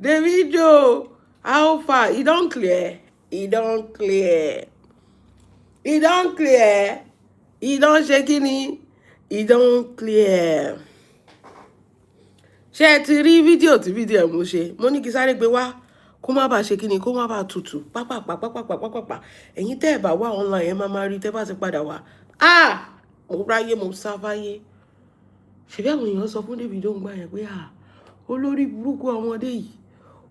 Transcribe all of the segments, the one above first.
Davido, how far? It don't clear. It don't clear. It don't clear. It don't shaking. It don't clear. Ṣé ti rí fídíò tí fídíò mo ṣe? Mo ní kí sáré gbé wá kó má bàa ṣe kíni, kó má bàa tutù. Pápápá. Ẹ̀yin tẹ́ ẹ bá wá online ẹ máa rí tẹ́ bá ti padà wá. Mo ráyé mo sáfáyé. Ṣebí àwọn èèyàn sọ fún Davido ń gbà yẹn pé olórí burúkú ọmọdé yìí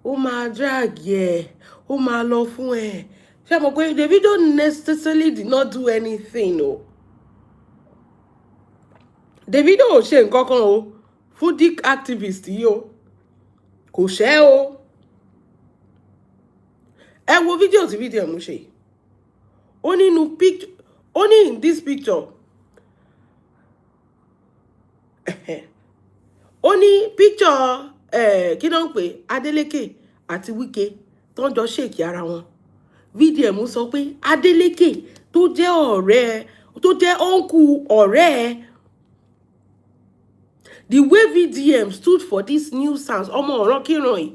ó máa drag ẹ, ó máa lọ fún ẹ. Ṣé mo pé Davido necessarily did not do anything o. Davido ò ṣe nǹkan kan o fún dick activist yìí o. Kò ṣe o. Ẹ wo fídíò tí fídíò mo ṣe. Ó ní inú picture, ó ní in this picture. Ó ní picture kí ló ń pè Adeleke àti Wike tó ń jọ ṣèkì ara wọn. Fídíò mo sọ pé Adeleke tó jẹ́ ọ̀rẹ́, tó jẹ́ uncle ọ̀rẹ́. The way VDM stood for this nuisance, ọmọ ọ̀rànkìnràn yìí.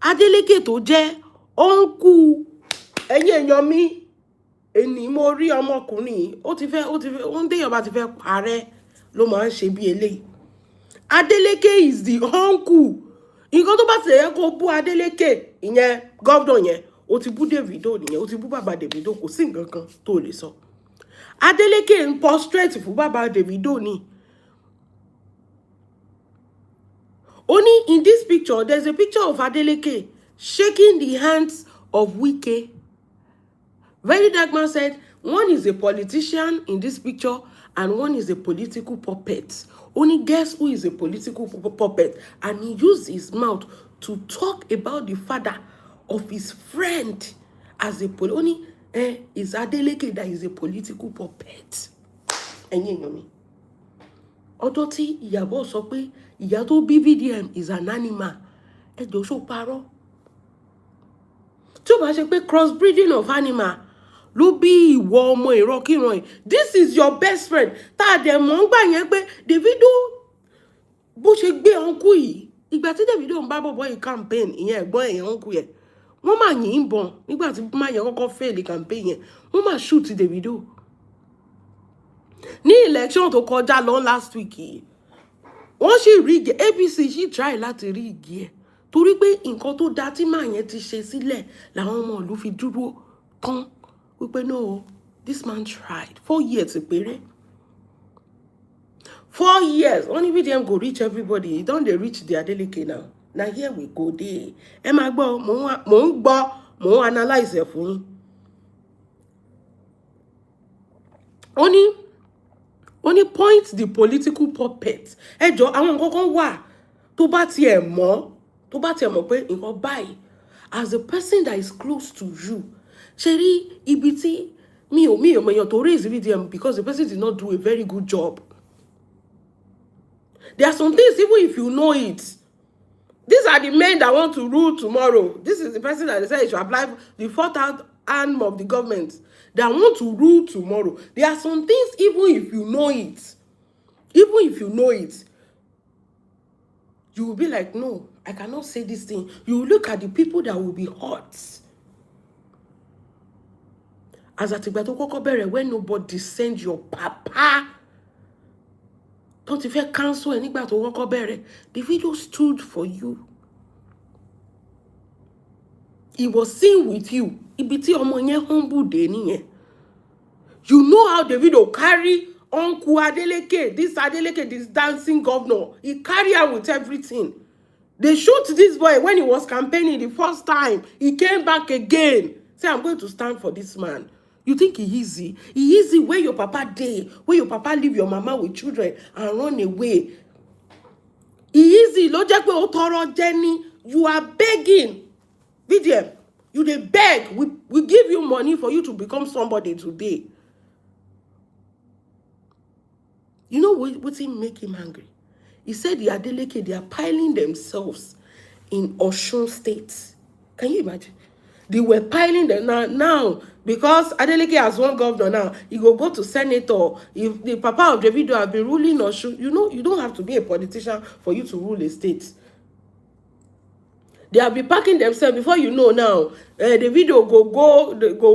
Adeleke tó jẹ́ uncle ẹ̀yin èèyàn mi. Èní mo rí ọmọkùnrin ó ti fẹ́ ó ń déyàn bá ti fẹ́ parẹ́ ló máa ń ṣe bí eléyìí. Adeleke is the uncle. Nǹkan tó bá ti yẹ kó bú Adeleke, ìyẹn governor yẹn, ó ti bú Davido nìyẹn, ó ti bú bàbá Davido, kò sí nǹkan kan tó lè sọ. Adeleke ń prostrate fún bàbá Davido ni. Only in this picture, there's a picture of Adeleke shaking the hands of Wike. Very Dark Man said, one is a politician in this picture and one is a political puppet. Only guess who is a political puppet? And he used his mouth to talk about the father of his friend as a only is Adeleke that is a political puppet. Ẹ̀yin èèyàn mi. Ọjọ́ tí ìyàbọ̀ sọ pé ìyá tó bí VDM is an animal. Ẹ jọ̀ọ́ ṣó parọ́. Tí ó bá ṣe pé crossbreeding of animal ló bí ìwọ ọmọ ìrankíran yìí. This is your best friend. Tá a dẹ̀ mọ̀ ń gbà yẹn pé Davido bó ṣe gbé ọ̀nkú yìí. Ìgbà tí Davido ń bá bọ̀bọ̀ yìí campaign ìyẹn ẹ̀gbọ́n ẹ̀yẹn ọ̀nkú yẹn. Wọ́n máa yìn bọ̀n nígbà tí máa yẹn kọ́kọ́ fail campaign yẹn. Wọ́n máa shoot Davido. Ní election tó kọjá lọ last week yìí. Wọ́n sì rí igi APC sì try láti rí igi ẹ̀. Torí pé nǹkan tó dá tí máa yẹn ti ṣe sílẹ̀ làwọn ọmọ ìlú fi dúró tán. Wípé no, this man tried. 4 years péré. 4 years. Only VDM go reach everybody. Don't they reach the Adeleke now? Now here we go there. Ẹ máa gbọ́, mò ń gbọ́, mò ń analyze ẹ̀ fún yín. Only point the political puppet. Ẹ jọ̀ọ́ àwọn nǹkan kan wà tó bá tiẹ̀ mọ̀ pé nǹkan báyìí as a person that is close to you. Ṣé rí ibi tí mi ò mọ̀ tó raise VDM because the person did not do a very good job. There are some things even if you know it. These are the men that want to rule tomorrow. This is the person that they say should apply the fourth arm of the government that want to rule tomorrow. There are some things even if you know it, you will be like, no, I cannot say this thing. You will look at the people that will be hurt. As at when nobody send your papa, don't you feel cancel anybody to walk up the video stood for you. He was seen with you. Ibiti omonye humble deni. You know how the video carry Uncle Adeleke, this dancing governor. He carry out with everything. They shoot this boy when he was campaigning the first time. He came back again. Say, I'm going to stand for this man. You think he easy? He easy where your papa day, where your papa leave your mama with children and run away. He easy. Lojekwe otoro Jenny, you are begging. VDM, you dey beg. We give you money for you to become somebody today. You know what make him angry? He said the Adeleke, they are piling themselves in Osun State. Can you imagine? They were piling them now because Adeleke has one governor now. He go to senator. If the papa of Davido have been ruling Osun, you know, you don't have to be a politician for you to rule a state. They have been packing themselves before you know now. The video go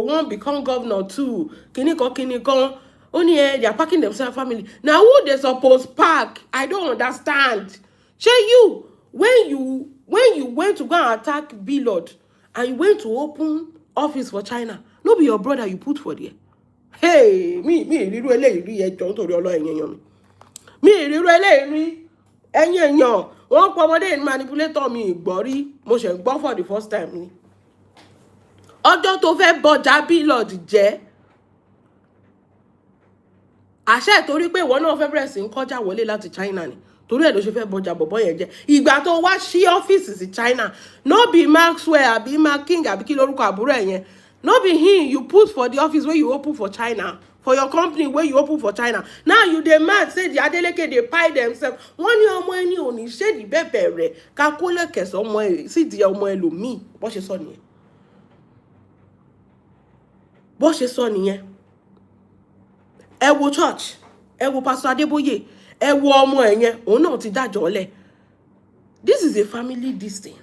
one become governor too. Kini kon. Only they are packing themselves family. Now who they suppose pack? I don't understand. Shey you when you went to go and attack Bilod and you went to open office for China, no be your brother you put for there. Hey, me riru eléyìí rí ẹjọ́ nítorí Ọlọ́run èèyàn mi. Mi riru eléyìí rí ẹ̀yin èèyàn. Wọ́n pọ̀ ọmọdé manipulator mi gbọ́ rí. Mo ṣe gbọ́ for the first time ni. Ọjọ́ tó fẹ́ bọjà Bilod jẹ́. Àṣẹ torí pé ìwọ náà fẹ́ bẹ̀rẹ̀ sí ń kọjá wọlé láti China ni. Torí ẹ̀ ló ṣe fẹ́ bọjà bọ̀bọ̀ yẹn jẹ́. Ìgbà tó wá sí ọ́fíìsì sí China, no be Maxwell àbí King àbí kí lórúkọ àbúrò ẹ̀ yẹn. No be him you put for the office where you open for China. For your company where you open for China. Now you demand say the Adeleke they pay themselves. Wọ́n ní ọmọ ẹni ò ní ṣe di bẹ́ẹ̀ rẹ̀ ká kó lẹ́kẹ̀sọ́ ọmọ ẹ̀ sí di ọmọ ẹlòmíì. Bó ṣe sọ nìyẹn. Bó ṣe sọ nìyẹn. Ẹ wo church. Ẹ wo Pastor Adeboye. Ẹ wo ọmọ ẹ̀ yẹn. Òun náà ti dájọ́ lẹ̀. This is a family this thing.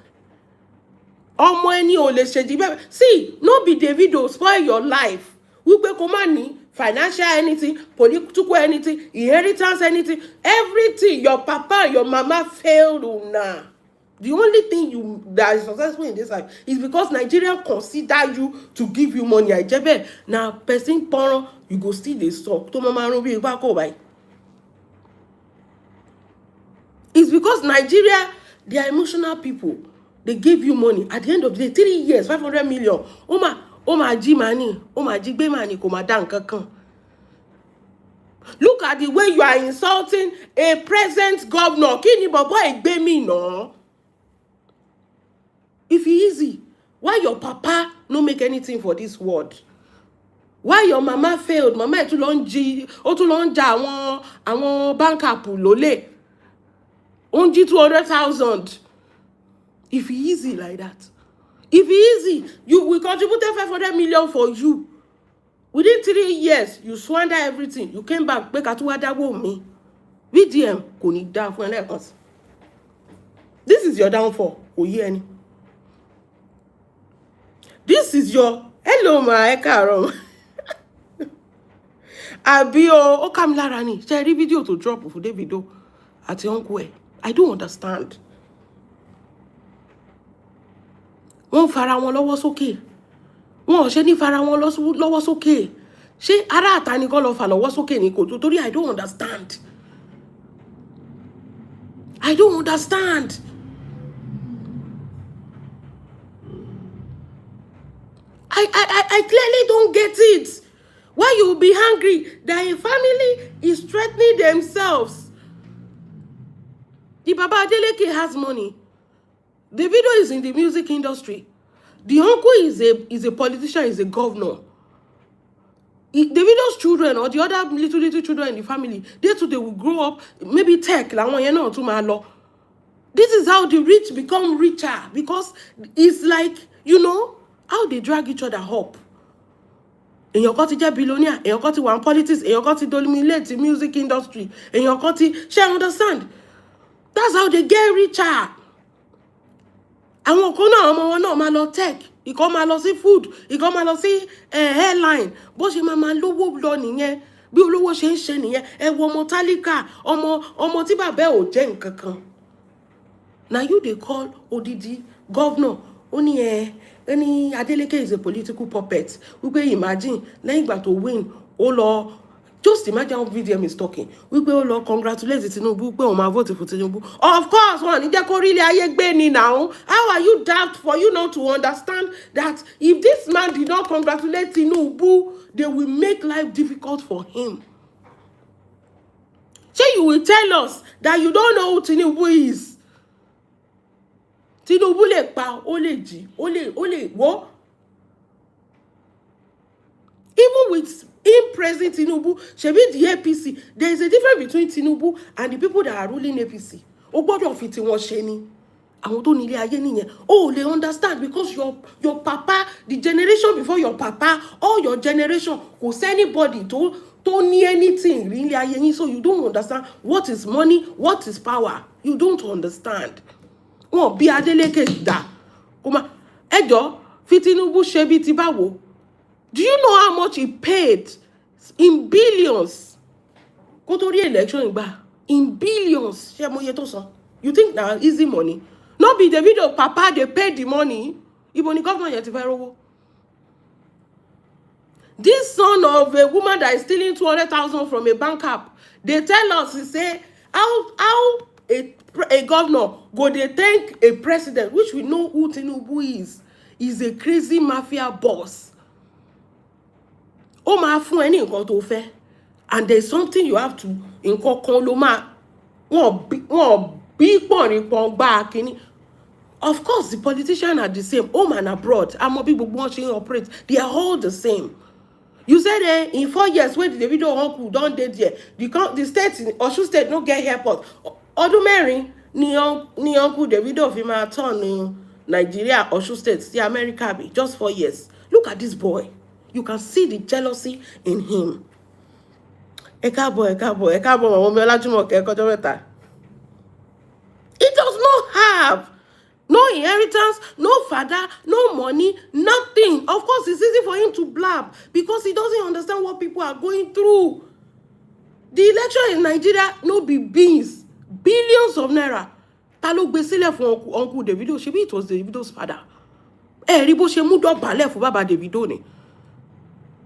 Ọmọ ẹni ò lè ṣe di bẹ́ẹ̀. See, no be Davido spoil your life. Wípé kó má ní financial anything, political anything, inheritance anything, everything your papa, your mama failed now. The only thing that is successful in this life is because Nigeria consider you to give you money. I jebe now person poron you go still dey suck. To mama run be back over. It's because Nigeria, they are emotional people. They give you money. At the end of the day, 3 years, 500 million. Oma ji money. Oma ji gbe money. Koma dan kankan. Look at the way you are insulting a present governor. Kini bobo egbe mi no. If it easy, why your papa no make anything for this world? Why your mama failed? Mama e tún lọ ń ja àwọn banker lólè. Only 200,000. If it easy like that. If it easy, we contributed 500 million for you. Within 3 years, you squander everything. You came back, make a two me. VDM, kò ní dá fún ẹlẹ́ẹ̀kan. This is your downfall. Kò yé ẹni. This is your hello ma ẹ káàárọ̀. Àbí o kà mí lára ni. Ṣé rí fídíò tó drop fún Davido àti uncle ẹ̀. I don't understand. Wọ́n fara wọn lọ́wọ́ sókè. Wọ́n ṣe ní fara wọn lọ́wọ́ sókè. Ṣé ará àta ni kó lọ fà lọ́wọ́ sókè ní kò tó torí I don't understand. I don't understand. I clearly don't get it. Why you will be angry that a family is threatening themselves? The Baba Adeleke has money. The video is in the music industry. The uncle is a politician, is a governor. The video's children or the other little children in the family, they too they will grow up, maybe tech, this is how the rich become richer because it's like, how they drag each other up. Èèyàn kan ti jẹ́ billionaire, èèyàn kan ti wà in politics, èèyàn kan ti dominate the music industry, èèyàn kan ti, ṣé understand? That's how they get richer. Àwọn kan náà ọmọ wọn náà máa lọ tech, ìkan máa lọ sí food, ìkan máa lọ sí airline. Bó ṣe máa lówó lọ nìyẹn, bí olówó ṣe ń ṣe nìyẹn. Ẹ wo ọmọ tálíkà, ọmọ tí bàbá ò jẹ́ nǹkan kan. Now you they call odidi governor. Oni Adeleke is a political puppet. We can imagine lẹ́yìn ìgbà tó win, just imagine how VDM is talking. We will congratulate Tinubu pé ó máa vote for Tinubu. Of course, one ní jẹ́ kó really ayé gbé ni now. How are you daft for you not to understand that if this man did not congratulate Tinubu, they will make life difficult for him. So you will tell us that you don't know who Tinubu is. Tinubu lè pa, ó lè jí, ó lè wọ́. Even with him praising Tinubu, ṣebí the APC, there is a difference between Tinubu and the people that are ruling APC. Ó gbọ́dọ̀ fi tiwọn ṣe ni. Àwọn tó nílé ayé nìyẹn. Oh, they understand because your papa, the generation before your papa, all your generation, kò sí anybody tó ní anything nílé ayé yín, so you don't understand what is money, what is power. You don't understand. Wọ́n bí Adeleke dà. Kuma, ẹjọ́ fi Tinubu ṣe bí ti báwo. Do you know how much he paid in billions? Kó tó rí election ìgbà in billions. Ṣé mo yẹ tó sọ? You think na easy money? No be the video papa they pay the money. Ibo ni governor yẹn ti fẹ́ rówó. This son of a woman that is stealing 200,000 from a bank app, they tell us, he say, how a governor go they thank a president, which we know who Tinubu is a crazy mafia boss. Ó máa fún ẹni nǹkan tó fẹ́, and there's something you have to nǹkan kan ló máa wọ́n bí pọ̀nrín pọ̀n gbá kínní. Of course, the politicians are the same, home and abroad. Àmọ́ bí gbogbo wọn ṣe operate, they are all the same. You said in 4 years when the video uncle don dey there, the state in Osun state no get airport. Ọdún mẹ́rin ni uncle Davido fi máa turn ní Nigeria, Osun state, sí America be just 4 years. Look at this boy. You can see the jealousy in him. Ẹ káàbọ̀, àwọn ọmọ Ọlájúmọ̀kẹ́ ẹ̀kọ́jọ́ mẹ́ta. It does not have no inheritance, no father, no money, nothing. Of course, it's easy for him to blab because he doesn't understand what people are going through. The election in Nigeria no be beans, billions of naira. Ta ló gbé sílẹ̀ fún Uncle Davido? Ṣebí it was Davido's father. Rí bó ṣe mú dọ̀bálẹ̀ fún bàbá Davido ni.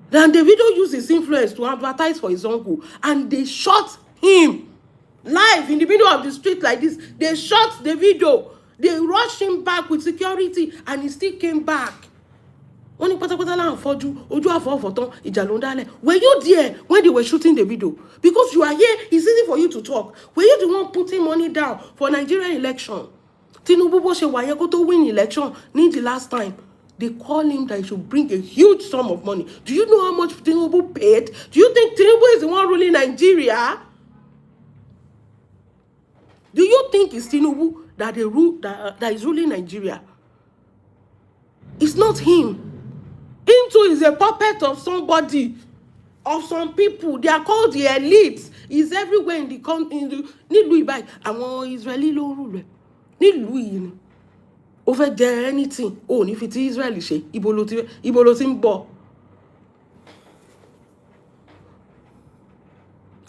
Then Davido used his influence to advertise for his uncle, and they shot him live in the middle of the street like this. They shot Davido. They rushed him back with security, and he still came back. Wọ́n ní pátápátá náà fọ́jú, ojú àfọwọ́fọ̀tán, ìjà ló ń dálẹ̀. Were you there when they were shooting the video? Because you are here, it's easy for you to talk. Were you the one putting money down for Nigerian election? Tinubu bó ṣe wà yẹn kó tó win election ní the last time. They call him that he should bring a huge sum of money. Do you know how much Tinubu paid? Do you think Tinubu is the one ruling Nigeria? Do you think it's Tinubu that is ruling Nigeria? It's not him. Him too is a puppet of somebody, of some people. They are called the elites. He's everywhere in the nílùú ìbáyìí. Àwọn Israeli ló rule rẹ̀. Nílùú yìí ni. Ó fẹ́ jẹ anything. Ó ní fi ti Israeli ṣe. Ibo ló ti ń bọ̀.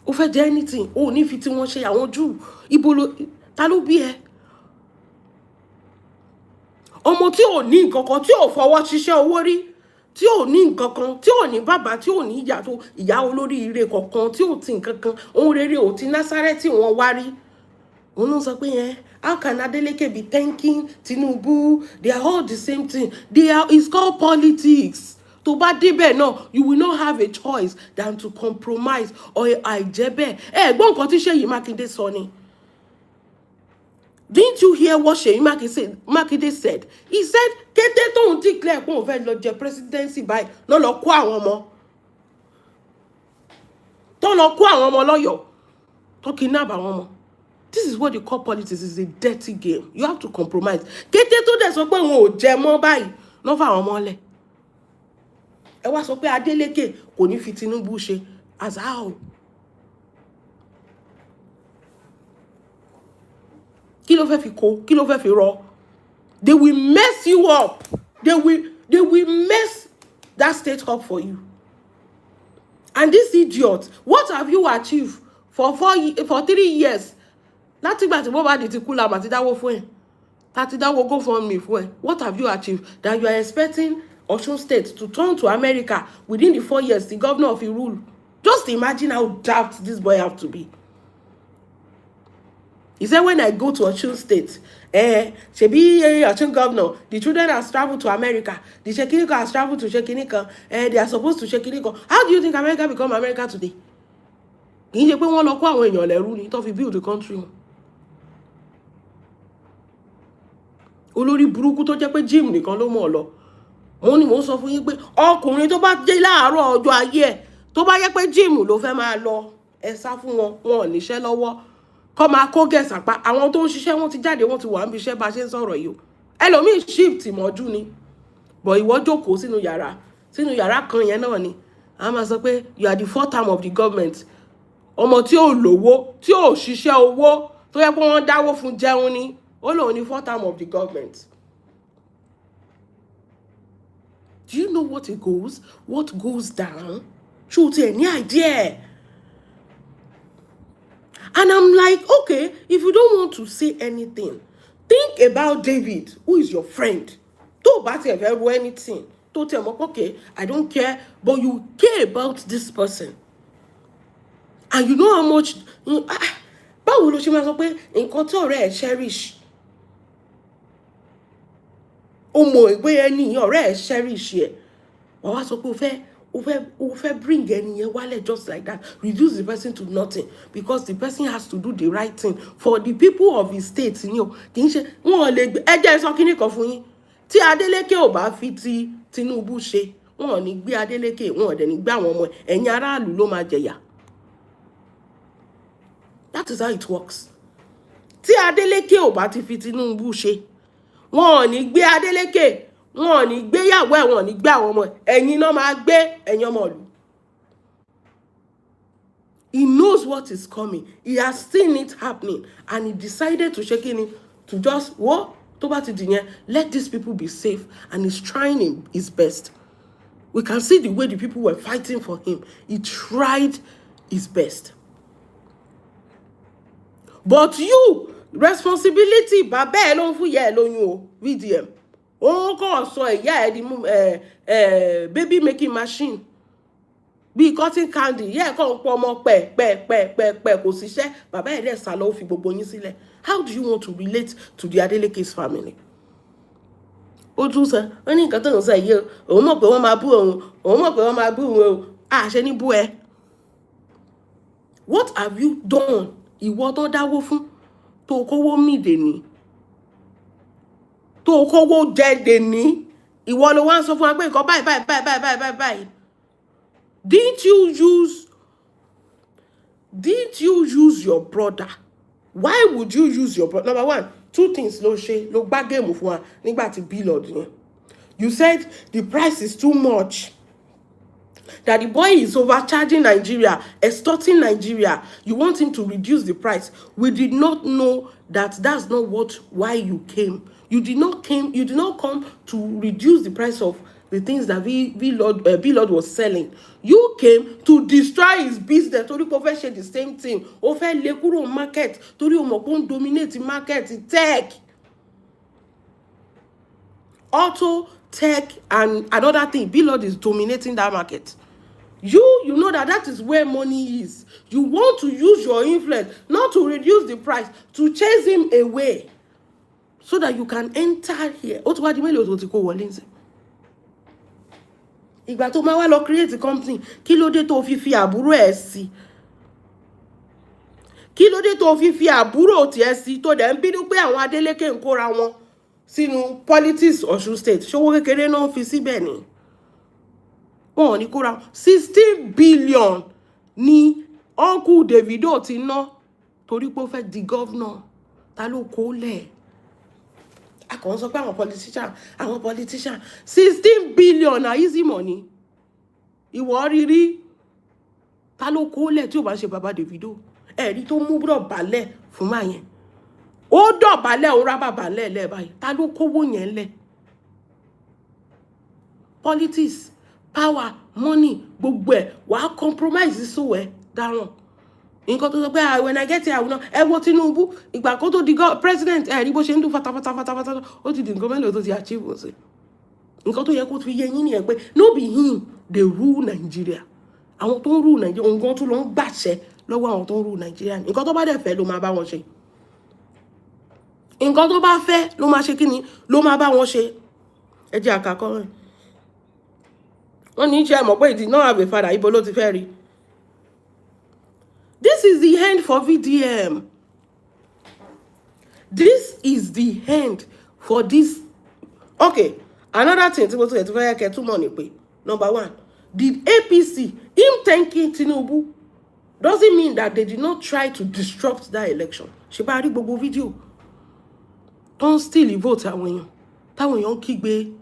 Ó fẹ́ jẹ anything. Ó ní fi ti wọ́n ṣe àwọn Júù. Ta ló bí ẹ? Ọmọ tí ò ní nǹkan kan, tí ò fọwọ́ ṣiṣẹ́ owó rí, tí ò ní nǹkan kan, tí ò ní bàbá, tí ò ní ìyá olórí ire kankan, tí ò ti nǹkan kan, ohun rere ò ti Násárẹ́tì wọ́n wá rí. Òun ló sọ pé yẹn, how can Adeleke be thanking Tinubu? They are all the same thing. It's called politics. Tó bá débẹ̀ náà, you will not have a choice than to compromise or àìjẹ́bẹ̀. Gbọ́ nǹkan tí Ṣèyí Mákindé sọ ni. Didn't you hear what Ṣèyí Mákindé said? He said, kété tóun declare pé òun fẹ́ lọ jẹ presidency báyìí, náà lọ kó àwọn ọmọ. Tó lọ kó àwọn ọmọ lọ́yọ̀ọ́. Tó kidnap àwọn ọmọ. This is what they call politics. It's a dirty game. You have to compromise. Kété tó dẹ̀ sọ pé òun ò jẹ mọ́ báyìí, náà fà àwọn ọmọ lẹ̀. Ẹ wá sọ pé Adeleke kò ní fi Tinubu ṣe. As how? Kí ló fẹ́ fi kó? Kí ló fẹ́ fi rọ? They will mess you up. They will mess that state up for you. And this idiot, what have you achieved for 3 years? Láti ìgbà tí wọ́n bá di ti kú la mà ti dáwó fún ẹ. Ta ti dáwó GoFundMe fún ẹ. What have you achieved that you are expecting Osun State to turn to America within the 4 years the governor of the rule? Just imagine how daft this boy have to be. He said, when I go to Osun State, Shebi Osun governor, the children has traveled to America. The Shekinika has traveled to Shekinika. They are supposed to Shekinika. How do you think America become America today? Kì í ṣe pé wọ́n lọ kó àwọn èèyàn lẹ́rú ni tó fi build the country. Olórí burúkú tó jẹ́ pé gym nìkan ló mọ̀ lọ. Mo ní mo sọ fún yín pé ọkùnrin tó bá jẹ́ láàárọ̀ ọjọ́ ayé ẹ̀ tó bá yẹ pé gym ló fẹ́ máa lọ, ẹ sá fún wọn, wọn ò níṣẹ́ lọ́wọ́. Kọ́ máa kó gẹ̀ẹ́sà pa àwọn tó ń ṣiṣẹ́ wọn ti jáde wọn ti wà níbi iṣẹ́ bá ṣe ń sọ̀rọ̀ yìí o. Ẹlòmíì shift mọ́jú ni. But ìwọ jókòó sínú yàrá kan yẹn náà ni. A máa sọ pé you are the 4th term of the government. Ọmọ tí ò lówó, tí ò ṣiṣẹ́ owó, tó yẹ pé wọ́n dáwó fún jẹun ni. Ó lòun ní 4th term of the government. Do you know what it goes? What goes down? Shoot, any idea? And I'm like, okay, if you don't want to say anything, think about David, who is your friend. Don't bat ever anything. Don't tell him, okay, I don't care, but you care about this person. And you know how much. Báwo ló ṣe máa sọ pé nǹkan tí ọ̀rẹ́ ẹ̀ cherish. Ó mọ̀ pé ẹni ọ̀rẹ́ ẹ̀ cherish ẹ̀. Wọ́n wá sọ pé o fẹ́ bring ẹni yẹn wálẹ̀ just like that. Reduce the person to nothing because the person has to do the right thing for the people of his state. Kì í ṣe wọ́n lè gbé ẹjẹ́ sọ kíní kan fún yín. Tí Adeleke ò bá fi ti Tinubu ṣe, wọ́n ò ní gbé Adeleke, wọ́n ò dẹ̀ ní gbé àwọn ọmọ ẹ̀yìn aráàlú ló máa jẹ̀yà. That is how it works. Tí Adeleke ò bá ti fi Tinubu ṣe, wọ́n ò ní gbé Adeleke, wọ́n ò ní gbé yàwó ẹ̀, wọ́n ò ní gbé àwọn ọmọ ẹ̀yìn náà máa gbé ẹ̀yìn ọmọ ìlú. He knows what is coming. He has seen it happening and he decided to shake it, to just what? Tó bá ti dìyẹn, let these people be safe, and he's trying his best. We can see the way the people were fighting for him. He tried his best. But you, responsibility, bàbá ẹ ló ń fún ìyá ẹ lóyún o, VDM. Ó kàn sọ ìyá ẹ di baby making machine. Bí cotton candy, ìyá ẹ kàn pọ̀ ọmọ pẹ̀ kò síṣẹ́, bàbá ẹ dẹ̀ sá lọ fi gbogbo yín sílẹ̀. How do you want to relate to the Adeleke's family? Ó tún sọ, ó ní nǹkan tó ń sọ yìí o, òun mọ̀ pé wọ́n máa bú òun, òun mọ̀ pé wọ́n máa bú òun o, àṣẹ ní bú ẹ. What have you done? Ìwọ tó dáwó fún, tó kówó mì dèní, tó kówó jẹ dèní, ìwọ ló wá ń sọ fún wa pé nǹkan báyìí. Didn't you use your brother? Why would you use your brother? Number one, two things ló ṣe, ló gbá game fún wa nígbà tí billboard yẹn. You said the price is too much. That the boy is overcharging Nigeria, extorting Nigeria. You want him to reduce the price. We did not know that that's not why you came. You did not come to reduce the price of the things that Billboard was selling. You came to destroy his business. Torí kò fẹ́ ṣe the same thing. Ó fẹ́ lé kúrò market. Torí ó mọ̀ pé ó ń dominate market tech. Auto, tech, and another thing. Billboard is dominating that market. You know that is where money is. You want to use your influence, not to reduce the price, to chase him away, so that you can enter here. Ó ti wá di mélòó tó ti kó wọlé ńsìn. Ìgbà tó máa wá lọ create a company, kí ló dé tó fi àbúrò ẹ̀ sí? Kí ló dé tó fi àbúrò tiẹ̀ sí tó dẹ̀ ń bínú pé àwọn Adeleke ń kóra wọn sínú politics Ọ̀ṣun state? Ṣówó kékeré náà fi síbẹ̀ ni. Wọ́n ò ní kóra 16 billion ni Uncle Davido ti ná torí pé ó fẹ́ di governor. Ta ló kó lẹ̀? A kàn sọ pé àwọn politician 16 billion na easy money. Ìwọ rírí. Ta ló kó lẹ̀ tí ò bá ṣe bàbá Davido? Ẹ̀rí tó mú dọ̀bálẹ̀ fún máa yẹn. Ó dọ̀bálẹ̀ ó rá bàbá lẹ̀ báyìí. Ta ló kówó yẹn lẹ̀? Politics, power, money, gbogbo ẹ̀ wàá compromise so ẹ̀ dáràn. Nǹkan tó sọ pé when I get here, ẹ wo Tinubu, ìgbà kó tó di president, rí bó ṣe ń dún fatafata, ó ti di nǹkan mélòó tó ti achieve ọ̀sẹ̀. Nǹkan tó yẹ kó fi yé yín nìyẹn pé no be him dey rule Nigeria. Àwọn tó ń rule Nigeria, nǹkan tó lọ ń gbàṣẹ lọ́wọ́ àwọn tó ń rule Nigeria. Nǹkan tó bá dẹ̀ fẹ́ ló máa bá wọn ṣe. Nǹkan tó bá fẹ́ ló máa ṣe kí ni? Ló máa bá wọn ṣe. Ẹ jẹ́ àkàkọ́ rẹ̀. Wọ́n ní ṣe mọ̀ pé he did not have a father, ibo ló ti fẹ́ rí. This is the end for VDM. This is the end for this. Okay, another thing tí mo tún fẹ́ kẹ́ túmọ̀ ní pé number one, did APC, him thanking Tinubu, doesn't mean that they did not try to disrupt that election. Ṣé bá rí gbogbo video don't still vote àwọn èèyàn kígbe.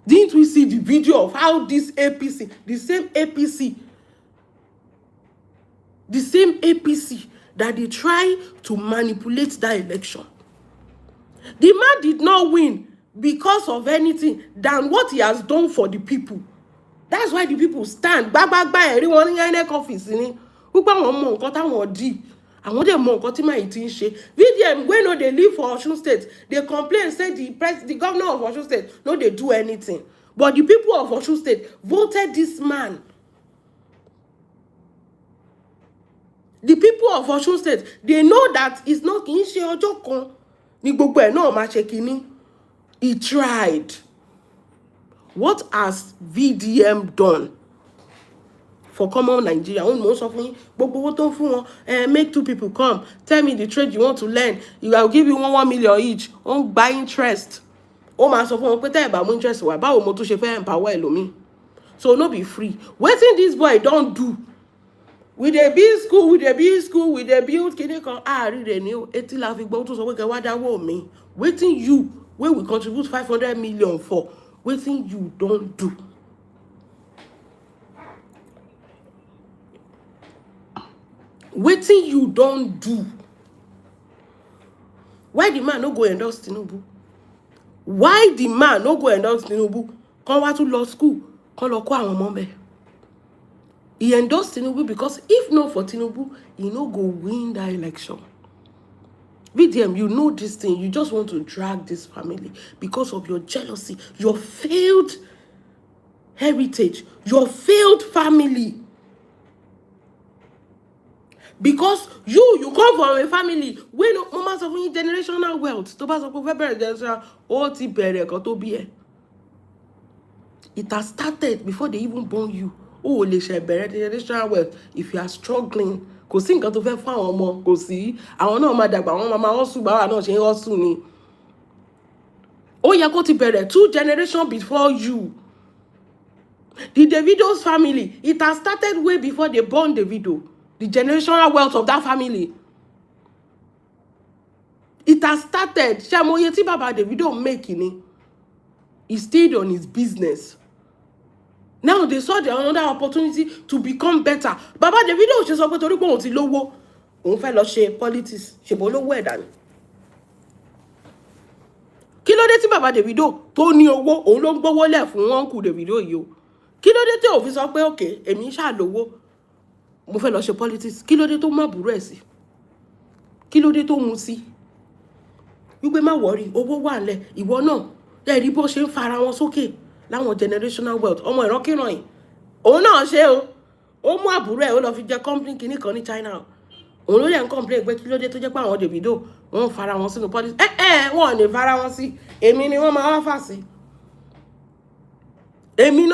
Didn't we see the video of how this APC, the same APC that they try to manipulate that election? The man did not win because of anything than what he has done for the people. That's why the people stand. Everyone in any office ni. Wípé àwọn mọ nǹkan táwọn dì. Àwọn dẹ̀ mọ nǹkan tí màá ti ń ṣe. VDM wey no dey live for Osun State, they complain say the governor of Osun State no dey do anything. But the people of Osun State voted this man. The people of Osun State, they know that it's not kì í ṣe ọjọ́ kan ní gbogbo ẹ̀ náà máa ṣe kínní. He tried. What has VDM done for common Nigeria? Make 2 people come. Tell me the trade you want to learn. I'll give you 1 million each. On buy interest. Oh, my so for interest. So no be free. Waiting this boy don't do. With a big school, with a build clinical. Read a new 80 laughing boat to so me. Waiting you where we contribute 500 million for. Waiting you don't do. Waiting you don't do. Why the man no go endorse Tinubu? Why the man no go endorse Tinubu? Come wa to law school. Come lo ko awon omo be. He endorsed Tinubu because if not for Tinubu, he no go win that election. VDM, you know this thing. You just want to drag this family because of your jealousy, your failed heritage, your failed family. Because you come from a family where no moments of generational wealth. It has started before they even born you. Oh, generational wealth. If you are struggling, kò sí nǹkan tó fẹ́ fún àwọn ọmọ, kò sí. Àwọn náà máa dàgbà, àwọn máa hustle, báwa náà ṣe ń hustle ni. Ó yẹ kó ti bẹ̀rẹ̀ 2 generations before you. The Davido's family, it has started way before they born Davido. The generational wealth of that family. It has started. Ṣàmọye tí bàbá Davido making ni. He stayed on his business. Now they saw another opportunity to become better. Baba Davido ṣe sọ pé torí pé òun ti lówó, òun fẹ́ lọ ṣe politics, ṣe bó lówó ẹ̀ dànù. Kí ló dé tí Baba Davido tó ní owó, òun ló ń gbówó lẹ̀ fún uncle Davido yìí o. Kí ló dé tí ó fi sọ pé okay, èmi ṣá lówó, mo fẹ́ lọ ṣe politics. Kí ló dé tó má burú ẹ̀ sí? Kí ló dé tó mu sí? Wípé má worry, owó wà ńlẹ̀, ìwọ náà, ẹ rí bó ṣe ń fara wọn sókè. Láwọn generational wealth ọmọ ìrankíran yìí òun náà ṣe o ó mú àbúrò ẹ̀ ó lọ fi jẹ company kìíní kan ní China òun ló lè ń complain pé kí ló dé tó jẹ́ pé àwọn Davido wọ́n fara wọn sínú politics wọ́n ò ní fara wọn sí èmi ni wọ́n máa wá fà sí èmi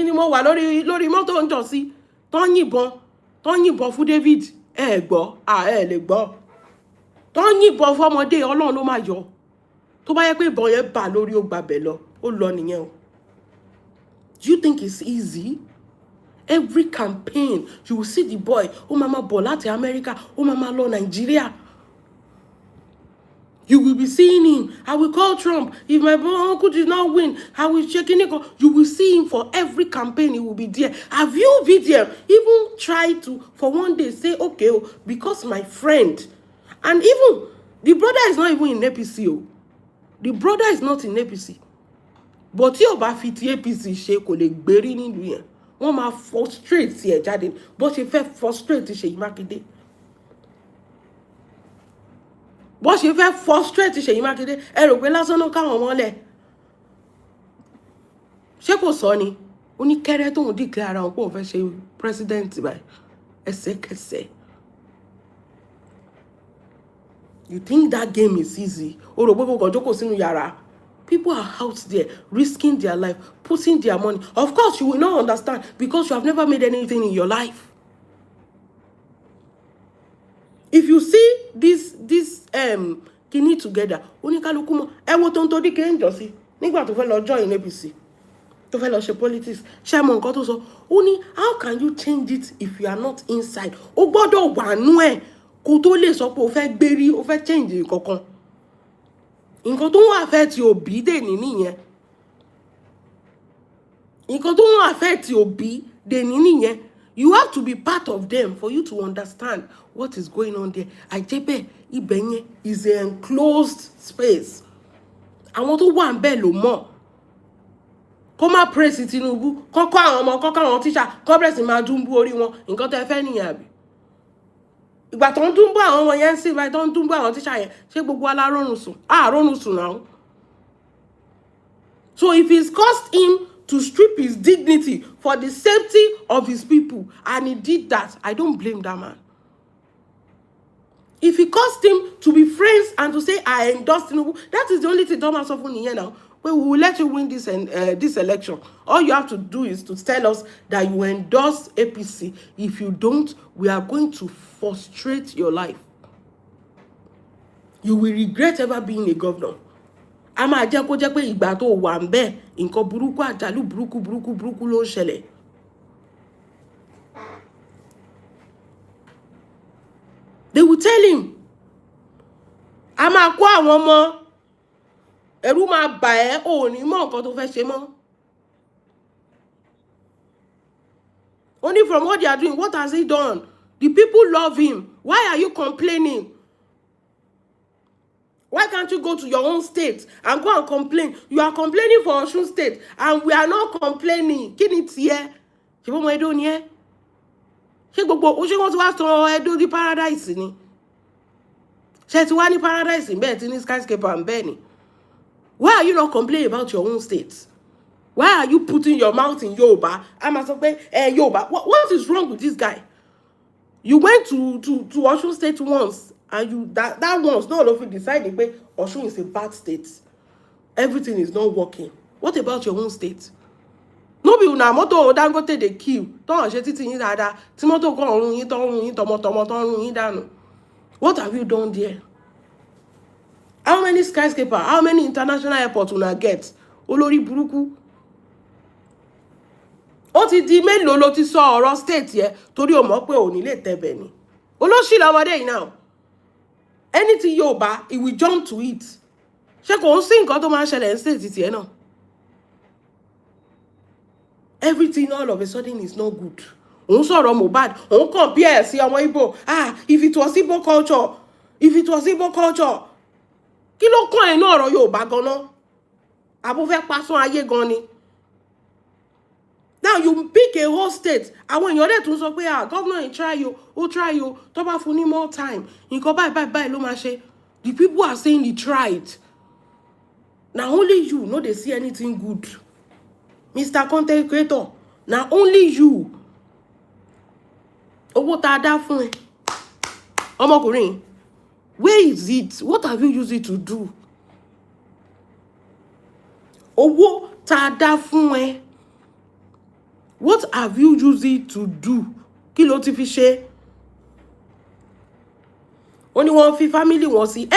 ni mo wà lórí mọ́tò ń jọ sí tó ń yìnbọn fún David gbọ́ lè gbọ́ tó ń yìnbọn fọmọdé Ọlọ́run ló máa yọ tó bá yẹ pé ìbọn yẹn bà lórí ó gbàbẹ̀ lọ ó lọ nìyẹn o. Do you think it's easy? Every campaign, you will see the boy, oh mama Bolate America, oh mama Law Nigeria. You will be seeing him. I will call Trump. If my uncle did not win, I will check in. You will see him for every campaign. He will be there. Have you even tried to, for one day, say, okay, because my friend, and even, the brother is not even in APC. The brother is not in APC. But tí ó bá fi ti APC ṣe kò lè gbérí nílùú yẹn wọ́n máa frustrate ẹ̀ jáde bó ṣe fẹ́ frustrate Ṣèyí Mákindé ẹ rò pé lásán náà káwọn ọmọ lẹ̀ ṣé kò sọ ni ó ní kẹ́rẹ́ tóun declare ara òun pé òun fẹ́ ṣe president báyìí ẹsẹ̀kẹsẹ̀. You think that game is easy? Ó rò pé kò kàn jókòó sínú yàrá. People are out there risking their life, putting their money. Of course, you will not understand because you have never made anything in your life. If you see this kini together, oníkálukú mọ̀ ẹ wo tó ń torí ké ń jọ sí nígbà tó fẹ́ lọ join APC, tó fẹ́ lọ ṣe politics. Ṣé mọ̀ nǹkan tó sọ? Ó ní how can you change it if you are not inside? Ó gbọ́dọ̀ wà nú ẹ̀ kó tó lè sọ pé ó fẹ́ gbérí, ó fẹ́ change nǹkan kan. Nǹkan tó ń affect Obi dèní nìyẹn. Nǹkan tó ń affect Obi dèní nìyẹn. You have to be part of them for you to understand what is going on there. Àjẹbẹ́ ibẹ̀ yẹn is an enclosed space. àwọn tó wà ń bẹ̀ ló mọ̀. Kó má praise Tinubu, kó kọ́ àwọn ọmọ, kó kọ́ àwọn tíṣà, kó bẹ̀rẹ̀ sí máa dúnbú orí wọn. Nǹkan tẹ́ fẹ́ nìyẹn àbí? Ìgbà tó ń dúnbú àwọn ọmọ yẹn sí, ìgbà tó ń dúnbú àwọn tíṣà yẹn, ṣé gbogbo aláròrùn sùn? Àáròrùn sùn náà. So if it's cost him to strip his dignity for the safety of his people, and he did that, I don't blame that man. If it cost him to be friends and to say, I endorse Tinubu, that is the only thing Thomas of here now. Well, we will let you win this election. All you have to do is to tell us that you endorse APC. If you don't, we are going to frustrate your life. You will regret ever being a governor. A máa jẹ́ kó jẹ́ pé ìgbà tó wà ń bẹ̀, nǹkan burúkú àjálù burúkú ló ń ṣẹlẹ̀. They will tell him, a máa kó àwọn ọmọ, ẹ̀rù máa bà ẹ́, ò ní mọ̀ nǹkan tó fẹ́ ṣe mọ́. Only from what they are doing, what has he done? The people love him. Why are you complaining? Why can't you go to your own state and go and complain? You are complaining for Osun State, and we are not complaining. Kí ni tiẹ̀? Ṣé bó mọ Edo ni ẹ́? Ṣé gbogbo ó ṣe wọ́n ti wá sọ Edo di paradise ni? Ṣé ti wá ní paradise bẹ́ẹ̀ ti ní skyscraper bẹ́ẹ̀ ni? Why are you not complaining about your own state? Why are you putting your mouth in Yoruba? I'm also saying, Yoruba. What is wrong with this guy? You went to Osun State once, and you that once not of you decided that Osun is a bad state. Everything is not working. What about your own state? No be una moto Dangote dey kill. Don't ṣe títí yín dáadáa. Tí mọ́tò kan run yín, ton run yín, tọmọtọmọ ton run yín dànù. What have you done there? How many skyscraper? How many international airports una get? Olórí burúkú. Ó ti di mélòó ló ti sọ ọ̀rọ̀ state yẹn torí ó mọ̀ pé ó ní lè tẹ̀bẹ̀ ni. Olóṣì lọ́mọdé yìí now. Anything Yoruba, he will jump to it. Ṣé kò ń sí nǹkan tó máa ń ṣẹlẹ̀ ní state tiẹ̀ náà? Everything all of a sudden is not good. Òun sọ̀rọ̀ Mohbad, òun compare sí ọmọ Igbo. If it was Igbo culture, kí ló kàn inú ọ̀rọ̀ Yorùbá gan-an? Àbò fẹ́ pasán ayé gan ni. Now you pick a whole state. Àwọn èèyàn dẹ̀ tún sọ pé governor try you, tó bá fún ní more time. Nǹkan báyìí ló máa ṣe. The people are saying he tried. Now only you no dey see anything good. Mr. Content Creator, now only you. Owó tá a dá fún ẹ. Ọmọkùnrin, where is it? What have you used it to do? Owó tá a dá fún ẹ. What have you used it to do? Kí ló ti fi ṣe? Ó ní wọ́n fi family wọn sí.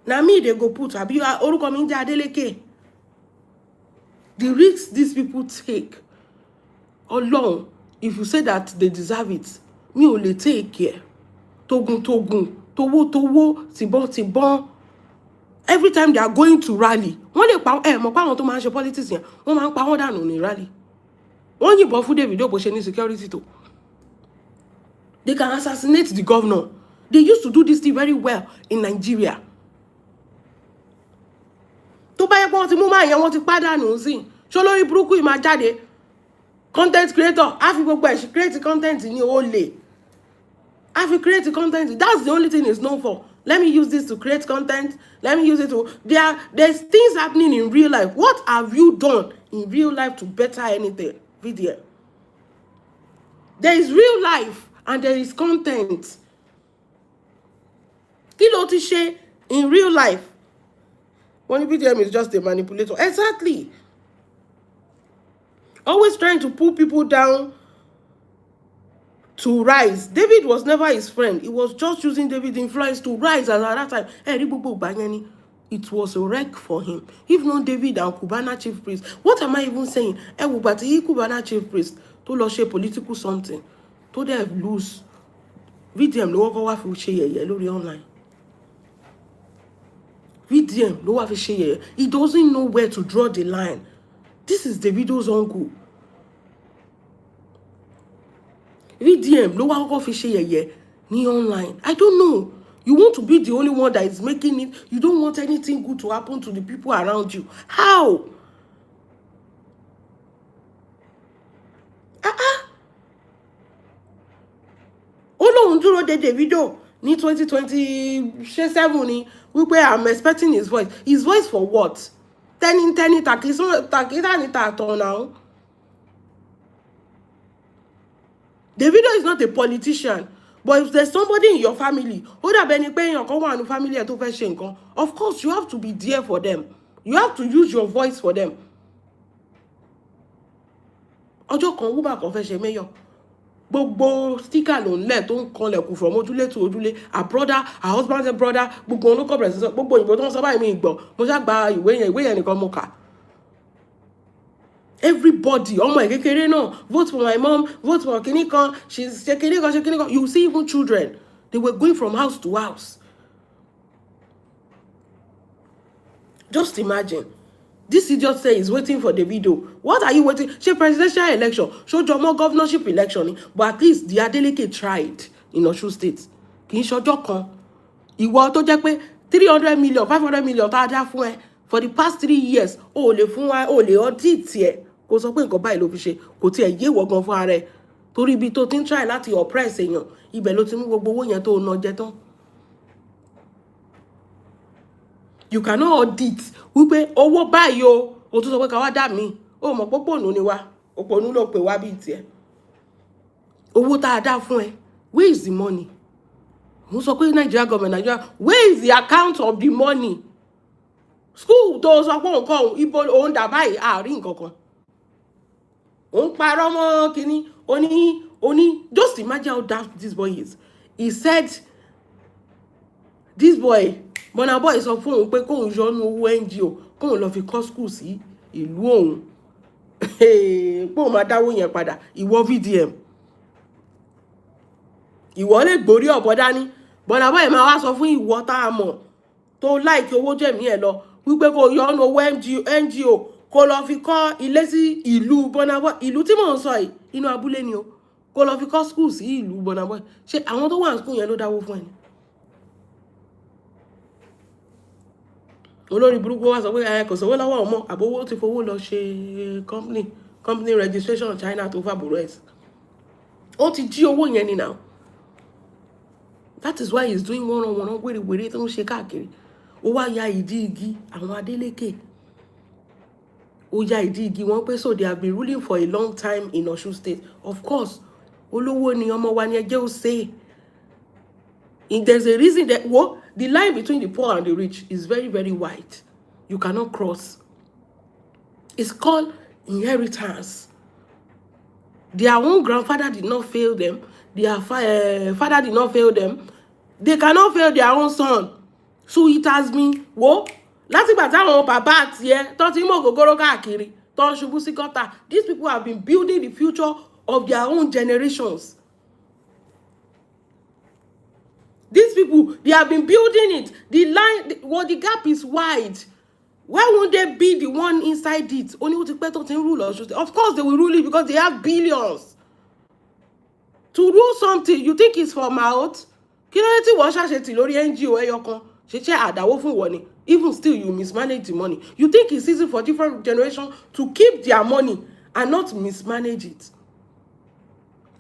Na me they go put àbí orúkọ mi ń jẹ́ Adeleke. The risks these people take. Ọlọ́run, if you say that they deserve it, mi ò lè take care. Togun, towó, tìbọn. Every time they are going to rally, wọ́n lè pa mọ̀ pa àwọn tó máa ń ṣe politics yẹn, wọ́n máa ń pa wọ́n dànù ní rally. Wọ́n yìnbọn fún Davido bó ṣe ní security tó. They can assassinate the governor. They used to do this thing very well in Nigeria. Tó bá yẹ pé wọ́n ti mú máa yẹn wọ́n ti pàdánù sí. Ṣó lórí burúkú yìí máa jáde. Content creator, á fi gbogbo ẹ̀ create content ní ó lè. Á fi create content. That's the only thing it's known for. Let me use this to create content. Let me use it to... There's things happening in real life. What have you done in real life to better anything? Video. There is real life and there is content. Kí ló ti ṣe in real life? One BDM is just a manipulator. Exactly. Always trying to pull people down to rise. David was never his friend. He was just using David's influence to rise at that time. It was a wreck for him. If not David and Cubana chief priest. What am I even saying? But he Cubana chief priest to lọ ṣe political something. To they lose. VDM ló wá fi ṣe yẹ̀yẹ́ lórí online. VDM ló wá fi ṣe yẹ̀yẹ́. He doesn't know where to draw the line. This is Davido's uncle. VDM ló wá fi ṣe yẹ̀yẹ́ ní online. I don't know. You want to be the only one that is making it. You don't want anything good to happen to the people around you. How? Ó lóun dúró de Davido ní 2027 ni wípé I'm expecting his voice. His voice for what? Tẹ́ni takita ni tààtọ̀ now. Davido is not a politician. But if there's somebody in your family, ó dàbí ẹni pé èèyàn kan wà ní family ẹ̀ tó fẹ́ ṣe nǹkan, of course you have to be there for them. You have to use your voice for them. Ọjọ́ kan Wúbà kan fẹ́ ṣe mayor. Gbogbo sticker ló ń lẹ̀ tó ń kanlẹ̀kùn from ojúlé to ojúlé. Her brother, her husband's brother, gbogbo olókọ̀ bẹ̀rẹ̀ sí sọ, gbogbo òyìnbó tó ń sọ báyìí mi gbọ́. Mo ṣá gba ìwé yẹn nìkan mo kà. Everybody, ọmọ ìkékeré náà, vote for my mom, vote for kinikan, she's kinikan. You see even children, they were going from house to house. Just imagine. This idiot say he's waiting for Davido. What are you waiting? She presidential election. Show more governorship election. But at least the Adeleke tried in Osun State. Kì í ṣọjọ́ kan. Ìwọ tó jẹ́ pé 300 million, 500 million tá a dá fún ẹ for the past 3 years. O lè fún wa, o lè audit ẹ. Kò sọ pé nǹkan báyìí ló fi ṣe. Kò tiẹ̀ yé wọ gan fún ara ẹ. Torí ibi tó ti ń try láti oppress èèyàn. Ibẹ̀ ló ti mú gbogbo owó yẹn tó ná jẹ tán. You cannot audit wípé owó báyìí o tún sọ pé ká wá dá mi o mọ̀ pé òpònú ni wá òpònú ló pè wá bíi tiẹ̀ owó tá a dá fún ẹ where is the money? Mo sọ pé Nigeria government where is the account of the money? School tó sọ pé nǹkan ibo òun dà báyìí àárín nǹkan kan òun parọ́ mọ́ kínní oní just imagine how daft this boy is. He said this boy Burna Boy sọ fún òun pé kóun yọnu owó NGO kóun lọ fi kọ́ school sí ìlú òun pé òun máa dáwó yẹn padà. Ìwọ VDM ìwọ lè gbórí ọ̀bọ dání. Burna Boy máa wá sọ fún ìwọ tá a mọ̀ tó láìkí owó jẹ̀mí ẹ̀ lọ wípé kó yọnu owó NGO kó lọ fi kọ́ ilé sí ìlú Burna Boy. Ìlú tí mò ń sọ yìí inú abúlé ni o. Kó lọ fi kọ́ school sí ìlú Burna Boy. Ṣé àwọn tó wà ní school yẹn ló dáwó fún ẹ ni? Olórí burúkú wá sọ pé kò sówó lọ́wọ́ ọmọ àbówó ti fowó lọ ṣe company registration China tó fàbúrò ẹ̀ sí. Ó ti jí owó yẹn ni now. That is why he's doing wọ́nrán wèrè tó ń ṣe káàkiri. Ó wá ya ìdí igi àwọn Adeleke. Ó ya ìdí igi wọn pé so they have been ruling for a long time in Osun State. Of course, olówó ni ọmọ wa ni ẹjẹ́ ó ṣe. There's a reason that the line between the poor and the rich is very, very wide. You cannot cross. It's called inheritance. Their own grandfather did not fail them. Their father did not fail them. They cannot fail their own son. So it has been, láti ìgbà táwọn bàbá àti ẹ tó ti mọ ògógóró káàkiri tó ṣubú sí gọ́tà. These people have been building the future of their own generations. These people, they have been building it. The gap is wide. Why won't they be the one inside it? Only what the rule. Of course, they will rule it because they have billions. To rule something, you think it's for mouth? Even still, you mismanage the money. You think it's easy for different generations to keep their money and not mismanage it.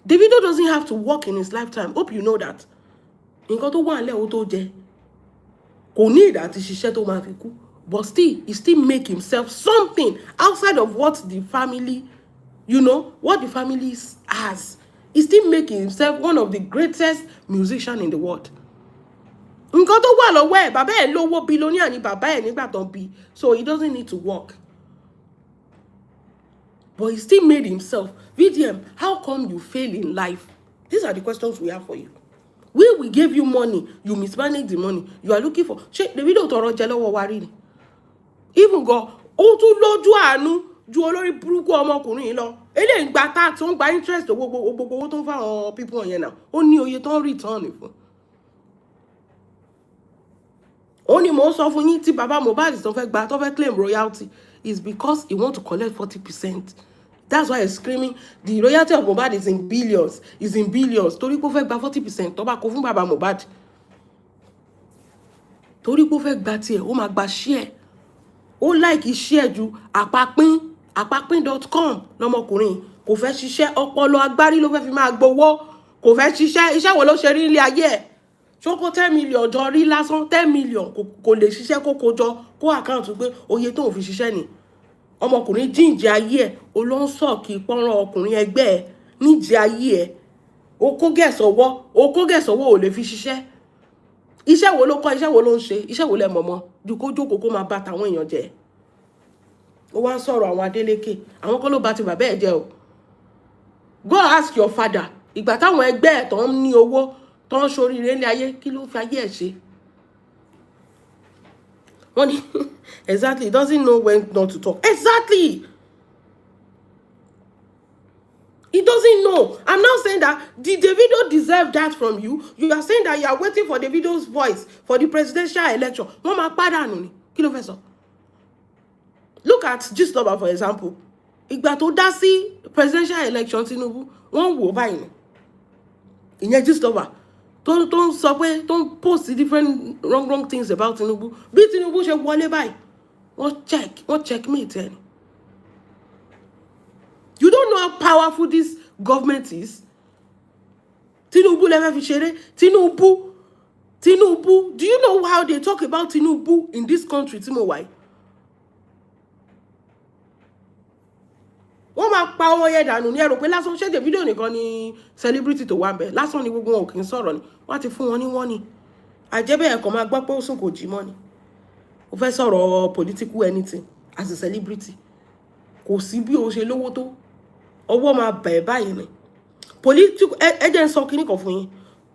Davido doesn't have to work in his lifetime. Hope you know that. Nǹkan tó wà nílẹ̀ ó tó jẹ kò ní ìdá àti ṣiṣẹ́ tó máa fi kú, but still he still make himself something outside of what the family, what the family has. He still making himself one of the greatest musicians in the world. Nǹkan tó wà lọ́wọ́ ẹ̀ bàbá ẹ̀ lówó billionaire ni bàbá ẹ̀ nígbà tó ń bí, so he doesn't need to work. But he still made himself. VDM, how come you fail in life? These are the questions we have for you. We gave you money, you mismanage the money. You are looking for. Ṣé Davido tọrọ jẹ lọ́wọ́ wa rí ni? Even go, ó tún lójú àánú ju olórí burúkú ọmọkùnrin yìí lọ. Eléyìí gba tax, ó ń gba interest gbogbo owó tó ń fáwọn people yẹn náà. Ó ní oye tó ń return fún. Ó ní mo sọ fún yín tí bàbá Mohbad tó fẹ́ claim royalty is because he want to collect 40%. That's why he's screaming. The royalty of Mohbad is in billions. Torí pé ó fẹ́ gba 40% tó bá kó fún bàbá Mohbad. torí pé ó fẹ́ gba tiẹ̀ ó máa gba share ó like share ju àpapín.com lọmọkùnrin kò fẹ́ ṣiṣẹ́ ọpọlọ agbárí ló fẹ́ fi máa gbowó kò fẹ́ ṣiṣẹ́ iṣẹ́ wo ló ṣe rí ilé ayé ẹ̀ ṣókó 10 million jọ rí lásán 10 million kò lè ṣiṣẹ́ kó kójọ kó àkáǹtì pé oye tó ń fi ṣiṣẹ́ ni ọmọkùnrin jíǹjẹ ayé ẹ̀ olóńsọ̀kì pọ́nrán ọkùnrin ẹgbẹ́ ẹ̀ níjẹ ayé ẹ̀ okó gẹ̀ẹ́sọ̀wọ́ ò lè fi ṣiṣẹ́ iṣẹ́ wo ló kọ́ iṣẹ́ wo ló ń ṣe iṣẹ́ wo lẹ mọ̀mọ́ ju kó jókòó kó máa bá tàwọn èèyàn jẹ ó wá ń sọ̀rọ̀ àwọn Adeleke àwọn kọ́ ló bá ti bàbá ẹ̀ jẹ́ o go ask your father ìgbà táwọn ẹgbẹ́ ẹ̀ tó ń ní owó tó ń ṣoríire ní ayé kí ló fi ayé ẹ̀ ṣe wọ́n ní exactly he doesn't know when not to talk exactly he doesn't know. I'm not saying that did Davido deserve that from you. You are saying that you are waiting for Davido's voice for the presidential election. Wọ́n máa pàdánù ni. Kí ló fẹ́ sọ? Look at Gistlover for example. Ìgbà tó dá sí presidential election Tinubu, wọ́n wò báyìí ni. Ìyẹn Gistlover tó ń sọ pé tó ń post different wrong things about Tinubu. Bí Tinubu ṣe wọlé báyìí, wọ́n checkmate ẹni. You don't know how powerful this government is. Tinubu lè fẹ́ fi ṣeré. Tinubu. Do you know how they talk about Tinubu in this country? Tí mo wà yìí. Wọ́n máa pa ọwọ́ yẹn dànù ní ẹ̀rọ pé lásán ṣé Davido nìkan ni celebrity tó wà ń bẹ̀. Lásán ni gbogbo wọn ò kì í sọ̀rọ̀ ni. Wọ́n ti fún wọn ní wọ́n ni. Àjẹ́bẹ̀ ẹ̀kọ́ máa gbọ́ pé ó sùn kò jí mọ́ ni. Ó fẹ́ sọ̀rọ̀ political anything as a celebrity. Kò sí bí o ṣe lówó tó. Ọwọ́ máa bẹ̀ báyìí ni political ẹ jẹ́ ń sọ kíní kan fún yín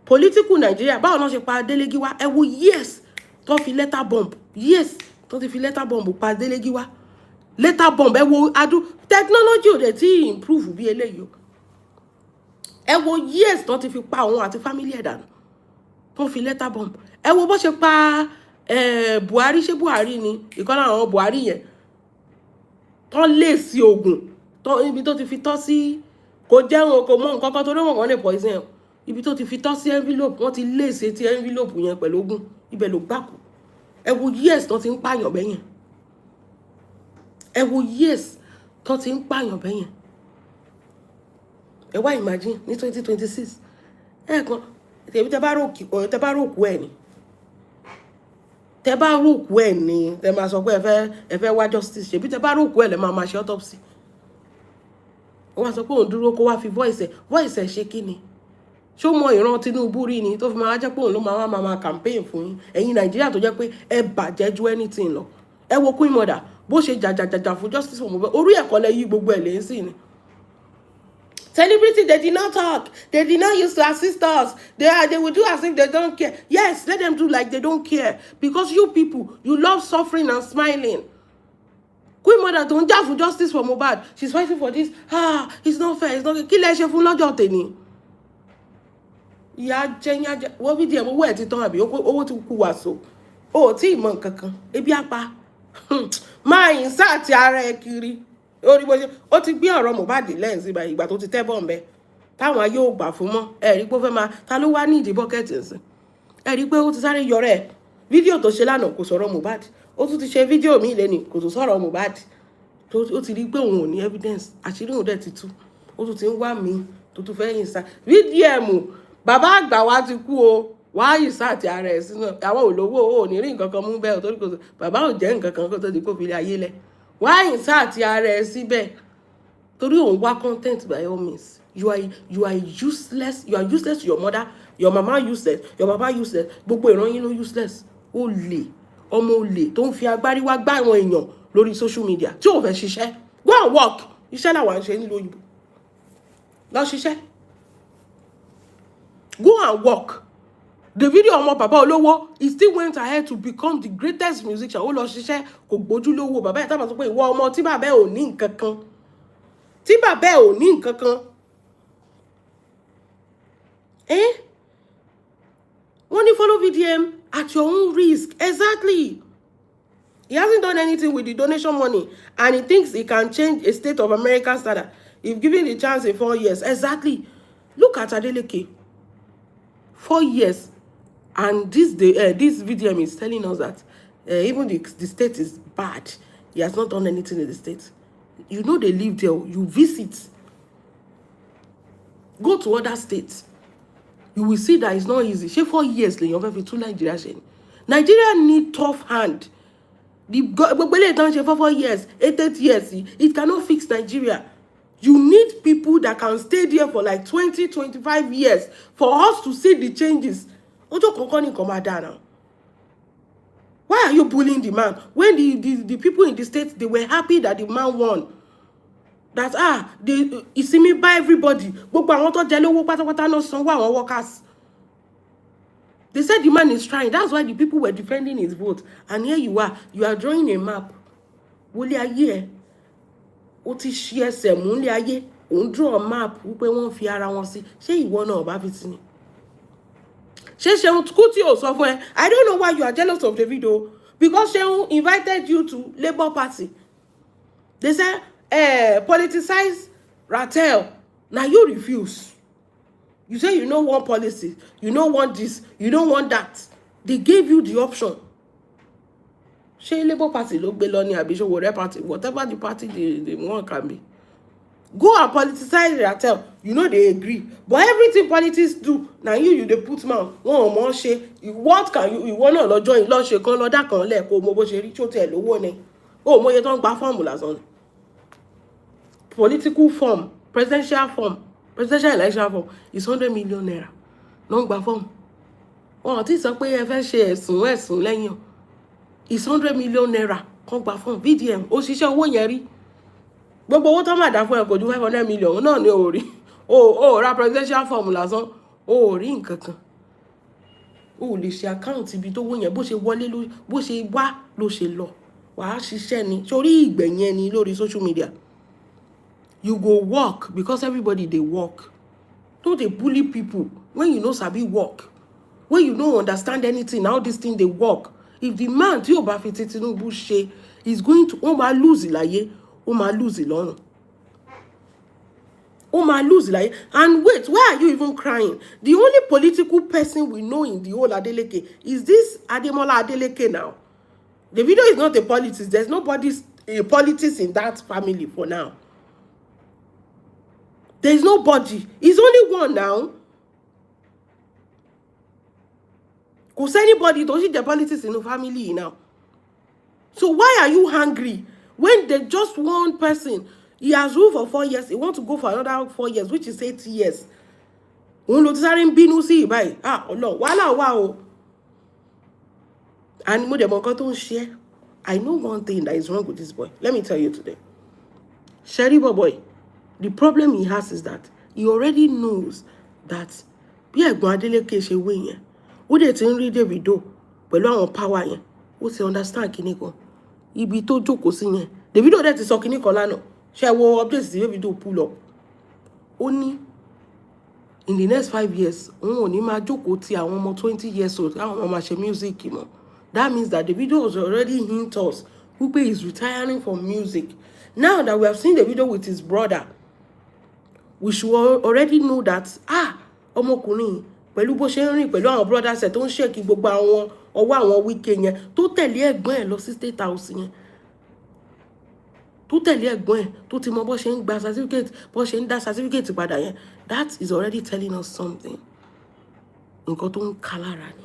political Nigeria báwo náà ṣe pa Adeleke wá ẹ wo yes tó fi letter bomb yes tó ti fi letter bomb pa Adeleke wá letter bomb ẹ wo adu technology ò dẹ̀ tí improve bí eléyìí o ẹ wo yes tó ti fi pa òun àti family ẹ̀ dànù tó fi letter bomb ẹ wo bó ṣe pa Buhari ṣé Buhari ni ìkọ́nà àwọn Buhari yẹn tó lè sí ogun ibi tó ti fi tọ́ sí kò jẹun kò mọ nǹkan kan tó lóun kan lè poison ibi tó ti fi tọ́ sí envelope wọ́n ti lé ṣe ti envelope yẹn pẹ̀lú ogun ibẹ̀ ló gbàkú ẹ wo years tó ti ń pààyàn bẹ́yẹn ẹ wo years tó ti ń pààyàn bẹ́yẹn ẹ wá imagine ní 2026 ẹ̀ẹ̀kan tẹ̀bí tẹ bá ròkú ẹ̀ ni tẹ bá ròkú ẹ̀ ni tẹ máa sọ pé ẹ fẹ́ wá justice ṣebí tẹ bá ròkú ẹ̀ lẹ máa ṣe autopsy wọ́n sọ pé òun dúró kó wá fi voice ẹ̀ ṣe kí ni ṣó mọ ìran Tinubu rí ni tó fi máa jẹ́ pé òun ló máa campaign fún yín ẹ̀yin Nàìjíríà tó jẹ́ pé ẹ bàjẹ́ ju anything lọ ẹ wo Queen Mother bó ṣe jàjàjàjà fún justice for Mohbad orí ẹ̀kọ́ lẹ yí gbogbo ẹ̀ lẹ́yìn sí ni. Celebrity, they did not talk. They did not use to assist us. They will do as if they don't care. Yes, let them do like they don't care. Because you people, you love suffering and smiling. Queen Mother tó ń jà fún justice for Mohbad. She's fighting for this. It's not fair. It's not fair. Kí lẹ ṣe fún lọ́jọ́ tèmi? Ìyá jẹ́ wọ́n bí díẹ̀ owó ẹ̀ ti tán àbí owó ti kú wàásù. O ò tí ì mọ nǹkan kan. Ebi apá. Máa yìn sáàtì ara ẹ kiri. Orí bó ṣe ó ti gbé ọ̀rọ̀ Mohbad lẹ́yìn sí ibà ìgbà tó ti tẹ́ bọ̀m̀bẹ́. Táwọn ayé ò gbà fún mọ́. Ẹ rí pé ó fẹ́ máa ta ló wá ní ìdí bọ́kẹ́tì ẹ̀sìn. Ẹ rí pé ó ti sáré yọrọ ẹ̀. Fídíò tó ṣe lánàá kò sọ̀rọ̀ Mohbad. Ó tún ti ṣe fídíò míì lẹ́ni kò tún sọ̀rọ̀ Mohbad. Ó ti rí pé òun ò ní evidence àṣírí òun dẹ̀ ti tú. Ó tún ti ń wá mi tó tún fẹ́ yìn sá. VDM bàbá àgbà wa ti kú o. Wá yìn sá àti ara ẹ̀ sínú. Àwọn olówó ò ní rí nǹkan kan mú bẹ́ẹ̀ torí kò bàbá ò jẹ́ nǹkan kan kó tó di kó fi lé ayé lẹ̀. Wá yìn sá àti ara ẹ̀ síbẹ̀. Torí òun wá content by all means. You are useless. You are useless to your mother. Your mama useless. Your papa useless. Gbogbo ìran yín ló useless. Ó lè ọmọ olè tó ń fi agbárí wá gbá àwọn èèyàn lórí social media tí ò fẹ́ ṣiṣẹ́. Go and work. Iṣẹ́ làwọn ṣe nílùú òyìnbó. Lọ ṣiṣẹ́. Go and work. Davido ọmọ bàbá olówó he still went ahead to become the greatest musician. Ó lọ ṣiṣẹ́ kò gbójú lówó bàbá ẹ̀ tábà sọ pé ìwọ ọmọ tí bàbá ẹ̀ ò ní nǹkan kan. Tí bàbá ẹ̀ ò ní nǹkan kan. Wọ́n ní follow VDM at your own risk. Exactly. He hasn't done anything with the donation money and he thinks he can change a state of American standard if given the chance in 4 years. Exactly. Look at Adeleke. 4 years. And this VDM is telling us that even the state is bad. He has not done anything in the state. You know they live there. You visit. Go to other states. You will see that it's not easy. She 4 years lè yan fẹ́ fi tún Nigeria ṣe. Nigeria need tough hand. The gbogbo le tan ṣe for 4 years, 8 years, it cannot fix Nigeria. You need people that can stay there for like 20, 25 years for us to see the changes. Ojo kankan ni nkan ma da now. Why are you bullying the man? When the people in the state, they were happy that the man won. That they see me by everybody. Gbogbo àwọn tó jẹ lówó pátápátá náà sanwó àwọn workers. They said the man is trying. That's why the people were defending his vote. And here you are drawing a map. Wole ayé ó ti ṣí ẹsẹ̀ mú lé ayé, ó draw a map wípé wọ́n fi ara wọn sí. Ṣé ìwọ náà bá fi sí ni? Ṣé Seun Kuti ò sọ fún ẹ? I don't know why you are jealous of the video, because Seun invited you to Labour Party. They said politicize Ratel. Now you refuse. You say you don't want policy, you don't want this, you don't want that. They gave you the option. Ṣé Labour Party ló gbé lọ ní àbí ṣé whatever the party they want can be. Go and politicize Ratel. You know they agree. But everything politics do, now you they put mouth. One more ṣe. What can you want to join? Lọ ṣe kan lọ dá kan lẹ kó mo bó ṣe rí tí ó tẹ̀ lówó ni. Ó mo yẹ tó ń gba formula lásán. Political form, presidential election form is 100 million naira. No gba form. Wọ́n ti sọ pé ẹ fẹ́ ṣe ẹ̀sùn lẹ́yìn. It's 100 million naira. Kan gba form VDM. Ó ṣiṣẹ́ owó yẹn rí. Gbogbo owó tó máa dá fún ẹ kò ju 500 million náà ni ó rí. Ó ra presidential form lásán. Ó rí nǹkan kan. Ó lè ṣe account ibi tó wó yẹn bó ṣe wọlé ló bó ṣe wá ló ṣe lọ. Wàá ṣiṣẹ́ ni. Sórí ìgbẹ̀yìn ẹni lórí social media. You go work because everybody they work. Don't they bully people when you know sabi work. When you don't understand anything, how this thing they work. If the man tí ó bá fi Tinubu ṣe is going to ó máa lose láyé, ó máa lose lọ́run. Ó máa lose láyé. And wait, why are you even crying? The only political person we know in the whole Adeleke is this Ademola Adeleke now. The video is not a politics. There's nobody politics in that family for now. There's nobody. It's only one now. Because anybody don't see the politics in the family now. So why are you hungry? When there's just one person, he has ruled for 4 years, he wants to go for another 4 years, which is 8 years. And I know one thing that is wrong with this boy. Let me tell you today. Sheriba boy, the problem he has is that he already knows that bí ẹ̀gbọ́n Adeleke ṣe wé yẹn, ó dẹ̀ ti ń rí Davido pẹ̀lú àwọn power yẹn, ó ti understand kíní kan. Ibi tó jókòó sí yẹn, Davido dẹ̀ ti sọ kíní kan lánàá. Ṣé wo updates tí Davido pull up? Ó ní in the next 5 years, òun ò ní máa jókòó ti àwọn ọmọ 20 years old, àwọn ọmọ máa ṣe music mọ́. That means that Davido has already hint us Upe is retiring from music. Now that we have seen the video with his brother, we should already know that ọmọkùnrin pẹ̀lú bó ṣe ń rìn pẹ̀lú àwọn brothers ẹ̀ tó ń ṣèkì gbogbo àwọn ọwọ́ àwọn wíkẹ́ yẹn tó tẹ̀lé ẹ̀gbọ́n ẹ̀ lọ sí state house yẹn, tó tẹ̀lé ẹ̀gbọ́n ẹ̀ tó ti mọ bó ṣe ń gba certificate, bó ṣe ń dá certificate padà yẹn, that is already telling us something. Nǹkan tó ń ká lára ni.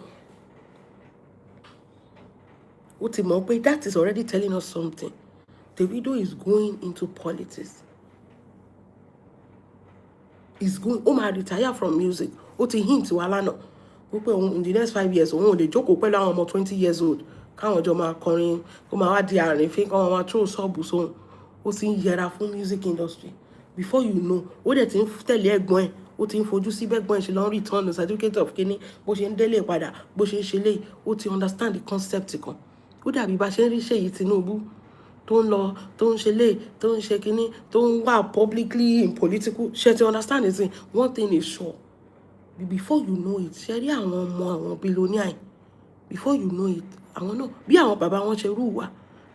Ó ti mọ̀ pé that is already telling us something. Davido is going into politics. He's going, ó máa retire from music. Ó ti hint wa lánàá. Ó pé in the next 5 years, òun ò lè jókòó pẹ̀lú àwọn ọmọ 20 years old. Káwọn jọ máa kọrin, kó máa wá di àrífín, káwọn máa throw sọ́ọ̀bù sóhun. Ó ti ń yẹra fún music industry. Before you know, ó dẹ̀ ti ń tẹ̀lé ẹ̀gbọ́n ẹ̀. Ó ti ń fojú sí bẹ́gbọ́n ẹ̀ ṣe lọ return the certificate of kíní. Bó ṣe ń délé padà, bó ṣe ń ṣe lé. Ó ti understand the concept kan. Ó dàbí bá ṣe ń rí Ṣèyí Tinubu. Tó ń lọ, tó ń ṣe lé, tó ń ṣe kíní, tó ń wà publicly in political. Ṣé ti understand the thing? One thing is sure. Before you know it, ṣe rí àwọn ọmọ àwọn billionaire. Before you know it, àwọn náà bí àwọn bàbá wọn ṣe rú wa.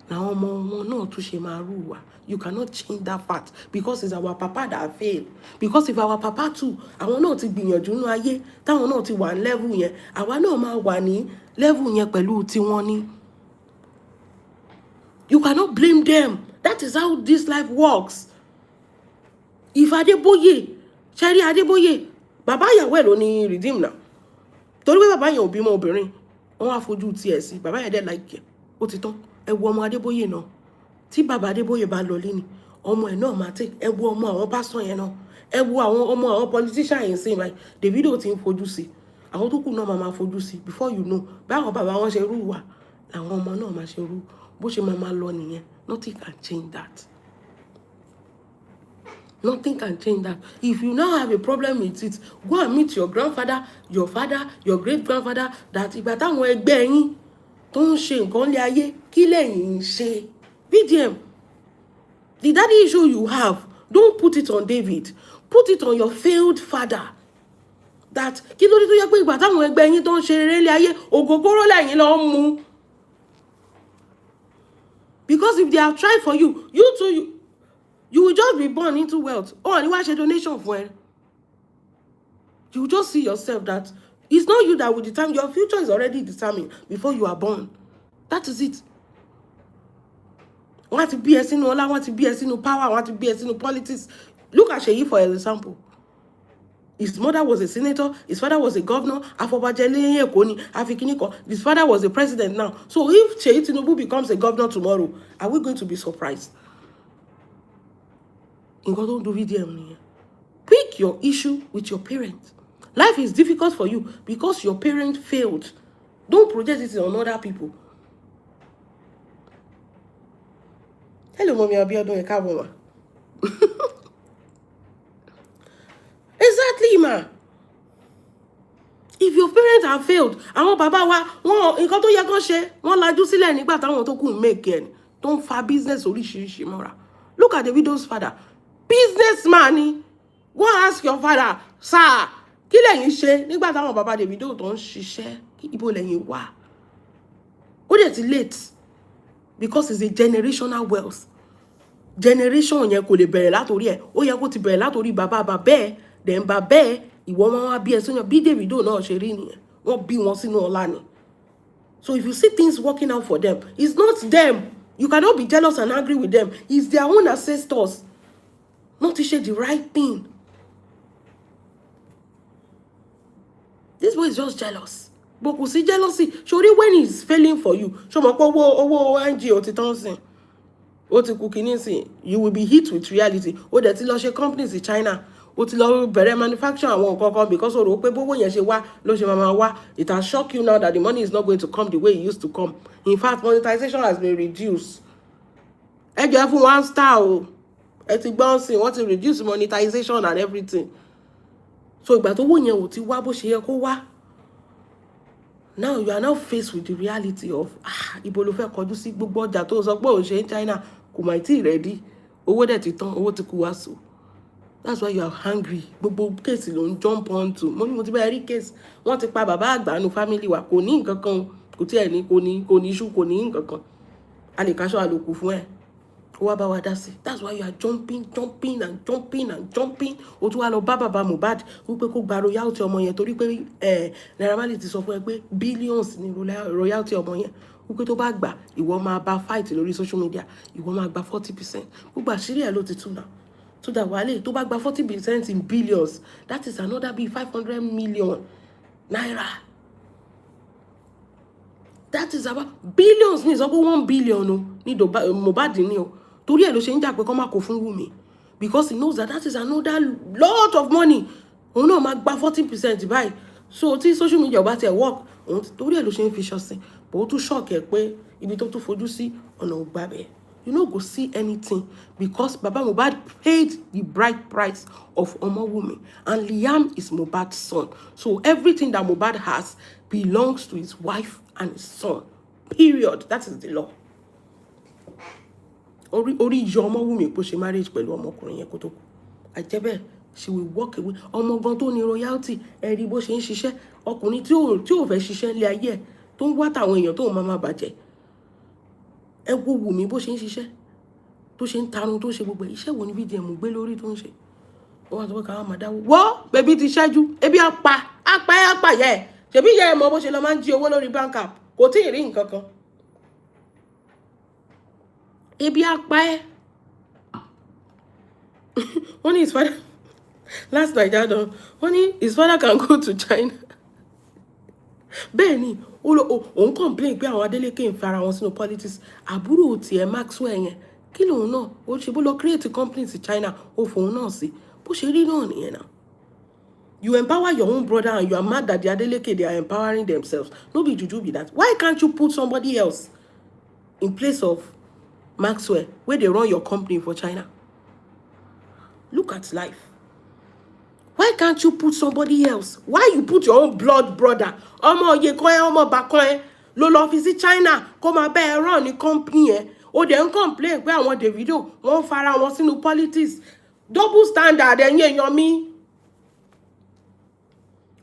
Now, no to shemaruwa. You cannot change that fact because it's our papa that failed. Because if our papa too, àwọn náà ti gbìyànjú nínú ayé, táwọn náà ti wà ní level yẹn, àwa náà máa wà ní level yẹn pẹ̀lú tiwọn ni. You cannot blame them. That is how this life works. If Adeboye, Sherry Adeboye, bàbá ìyàwó ẹ̀ ló ní redeem now. Torí pé bàbá yẹn ò bímọ obìnrin, wọ́n wá fojú tiẹ̀ sí, bàbá yẹn dẹ̀ like ó ti tán. Ẹ wo ọmọ Adébóyè náà. Tí bàbá Adébóyè bá lọ lé ni, ọmọ ẹ̀ náà máa take. Ẹ wo ọmọ àwọn pásítọ̀ yẹn náà. Ẹ wo àwọn ọmọ àwọn politician yẹn sìn báyìí. Davido ti ń fojú sí. Àwọn tó kù náà máa fojú sí. Before you know, báwọn bàbá wọn ṣe rú wà, làwọn ọmọ náà máa ṣe rú. Bó ṣe máa lọ nìyẹn. Nothing can change that. Nothing can change that. If you now have a problem with it, go and meet your grandfather, your father, your great-grandfather, that ìgbà táwọn ẹgbẹ́ yín tó ń ṣe nǹkan lé ayé, kí lẹ́yìn ń ṣe. VDM, the daddy issue you have, don't put it on David. Put it on your failed father. That kí ló dé tó yẹ pé ìgbà táwọn ẹgbẹ́ yín tó ń ṣe eré lé ayé, ògógóró lẹ́yìn ló ń mu. Because if they have tried for you, you too, you will just be born into wealth. Oh, and you watch a donation for it. You will just see yourself that it's not you that will determine. Your future is already determined before you are born. That is it. Want to be a sinola, want to be a sino power, want to be a sino politics. Look at Sheyi for example. His mother was a senator, his father was a governor, his father was a president now. So if Sheyi Tinubu becomes a governor tomorrow, are we going to be surprised? Don't do VDM. Pick your issue with your parents. Life is difficult for you because your parent failed. Don't project it on other people. Hello, mommy, I'll be doing a car. Exactly, ma. If your parents have failed, àwọn bàbá wa, wọ́n nǹkan tó yẹ kó ṣe, wọ́n lajú sílẹ̀ nígbà táwọn tó kù make it. Don't fa business oríṣiríṣi mọ́ra. Look at Davido's father. Businessman. Go ask your father, sir, kí lẹ̀yin ṣe nígbà táwọn bàbá Davido tó ń ṣiṣẹ́, ibo lẹ̀yin wà. Ó dẹ̀ ti late because it's a generational wealth. Generation yẹn kò lè bẹ̀rẹ̀ látorí ẹ̀. Ó yẹ kó ti bẹ̀rẹ̀ látorí bàbá bẹ́ẹ̀, then bàbá ẹ̀, ìwọ wọn wá bí ẹ sóyàn bí Davido náà ṣe rí nìyẹn. Wọ́n bí wọn sínú ọlá ni. So if you see things working out for them, it's not them. You cannot be jealous and angry with them. It's their own ancestors. Not to share the right thing. This boy is just jealous. But kò sí jealousy. Surely when he's failing for you, show mo pé owó NGO ti tán sìn. Ó ti kú kíní sìn. You will be hit with reality. Ó dẹ̀ ti lọ ṣe companies in China. Ó ti lọ bẹ̀rẹ̀ manufacture àwọn nǹkan kan because ó rò pé bówó yẹn ṣe wá ló ṣe máa wá. It has shocked you now that the money is not going to come the way it used to come. In fact, monetization has been reduced. Ẹ jẹ́ fún 1 star o. Ẹ ti gbọ́n sìn, wọ́n ti reduce monetization and everything. So ìgbà tó wó yẹn ò ti wá bó ṣe yẹ kó wá. Now you are now faced with the reality of ibo ló fẹ́ kọjú sí gbogbo ọjà tó sọ pé ò ṣe ní China kò mà tí ready. Owó dẹ̀ ti tán, owó ti kú wá so. That's why you are hungry. Gbogbo case ló ń jump onto. Mo ní mo ti bá rí case. Wọ́n ti pa bàbá àgbà nu family wa. Kò ní nǹkan kan, kò tí ẹ̀ ní, kò ní issue, kò ní nǹkan kan. A lè kaṣọ àlòkù fún ẹ. Ó wá bá wa dá sí. That's why you are jumping and jumping. Ó tún wá lọ bá bàbá Mohbad wípé kó gba royalty ọmọ yẹn torí pé Naira Marley ti sọ fún ẹ pé billions ní royalty ọmọ yẹn. Wípé tó bá gbà, ìwọ máa bá fight lórí social media. Ìwọ máa gba 40%. Gbogbo àṣírí ẹ̀ ló ti tú náà. So that wale tó bá gba 40% in billions, that is another be 500 million naira. That is about billions ní sọ pé 1 billion o ní Mohbad ní o. Torí ẹ̀ ló ṣe ń jà pé kó má kó fún Wumi because he knows that is another lot of money. Òun náà máa gba 40% báyìí. So tí social media bá tiẹ̀ work, torí ẹ̀ ló ṣe ń fi ṣọ́sìn. But ó tún shock ẹ̀ pé ibi tó tún fojú sí ọ̀nà ò gbà bẹ́ẹ̀. You no go see anything because Baba Mohbad paid the bride price of Omo Wumi and Liam is Mohbad's son. So everything that Mohbad has belongs to his wife and his son. Period. That is the law. Ori yọ Omo Wumi bó ṣe marriage pẹ̀lú ọmọkùnrin yẹn kó tó kú. Àjẹ́bẹ̀, she will walk away. Ọmọ gan tó ní royalty, ẹ rí bó ṣe ń ṣiṣẹ́. Ọkùnrin tí ò fẹ́ ṣiṣẹ́ ilé ayé ẹ̀ tó ń wá tàwọn èèyàn tó máa bàjẹ́. ẹ wo Wùmí bó ṣe ń ṣiṣẹ́ tó ṣe ń tarun tó ṣe gbogbo iṣẹ́ wo ni BDM gbé lórí tó ń ṣe ó wá sọ pé káwọn máa dáwó wọ́ bẹ̀bí ti ṣẹ́jú ebi apá yẹ ẹ̀ ṣèbí yẹ ẹ̀ mọ bó ṣe lọ máa ń jí owó lórí bank app kò tí ì rí nǹkan kan ebi apá ẹ̀ wọ́n ní his father last night wọ́n ní his father can go to China bẹ́ẹ̀ ni òun complain pé àwọn Adeleke ń fara wọn sínú politics àbúrò tiẹ̀ Maxwell yẹn kí lòun náà ó ṣe bó lọ create company sí China ó fòun náà sí bó ṣe rí náà nìyẹn náà. You empower your own brother and you are mad that the Adeleke they are empowering themselves. No be juju be that. Why can't you put somebody else in place of Maxwell where they run your company for China? Look at life. Why can't you put somebody else? Why you put your own blood brother? Ọmọ Yekoye, ọmọ Bakoye, ló lọ fi sí China, kó máa bá ẹ run ní company ẹ. Ó dẹ̀ ń complain pé àwọn Davido wọ́n fara wọn sínú politics. Double standard ẹ̀yin èèyàn mi.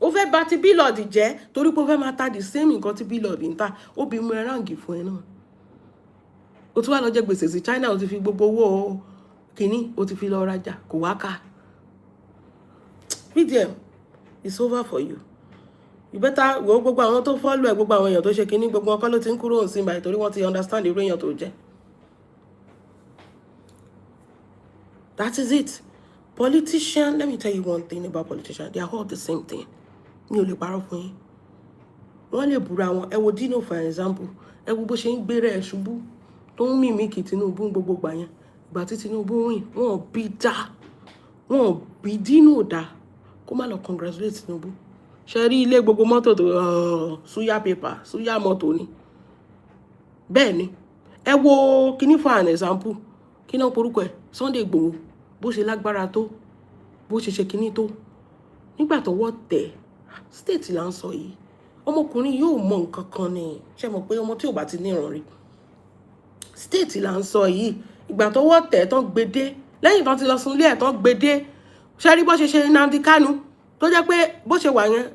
Ó fẹ́ bà ti Billboard jẹ́ torí pé ó fẹ́ máa ta the same nǹkan tí Billboard ń ta. Ó bí mú ẹráǹgì fún ẹ náà. Ó tún wá lọ jẹ gbèsè sí China, ó ti fi gbogbo owó kìíní, ó ti fi lọ rajà, kò wá ká. BDM, it's over for you. You better go gbogbo àwọn tó follow ẹ, gbogbo àwọn èèyàn tó ṣe kìíní, gbogbo ọkọ ló ti ń kúrò nsìn báyìí torí wọ́n ti understand irú èèyàn tó jẹ́. That is it. Politician, let me tell you one thing about politicians. They are all the same thing. Mi ò lè parọ́ fún yín. Wọ́n lè búra wọn. Ẹ wo Dino for example. Ẹ wo bó ṣe ń gbé rẹ̀ ṣubú. Tó ń mímíkì Tinubu gbogbo gbà yẹn. Ìgbà tí Tinubu rìn, wọ́n bí dá. Wọ́n bí Dino dá. Kó má lọ congratulate Tinubu. Ṣé rí ilé gbogbo mọ́tò tó suya paper, suya mọ́tò ni. Bẹ́ẹ̀ ni. Ẹ wo kíní for an example. Kí náà porúkọ ẹ̀? Sunday Igboho. Bó ṣe lágbára tó, bó ṣe ṣe kíní tó. Nígbà tó wọ́ tẹ̀, state là ń sọ yìí. Ọmọkùnrin yóò mọ nǹkan kan ni. Ṣé mọ̀ pé ọmọ tí ò bá ti níran rí. State là ń sọ yìí. Ìgbà tó wọ́ tẹ̀ tán gbede. Lẹ́yìn tán ti lọ sùn ilé ẹ̀ tán gbede. Ṣé rí bó ṣe ṣe Nnamdi Kanu tó jẹ́ pé bó ṣe wà yẹn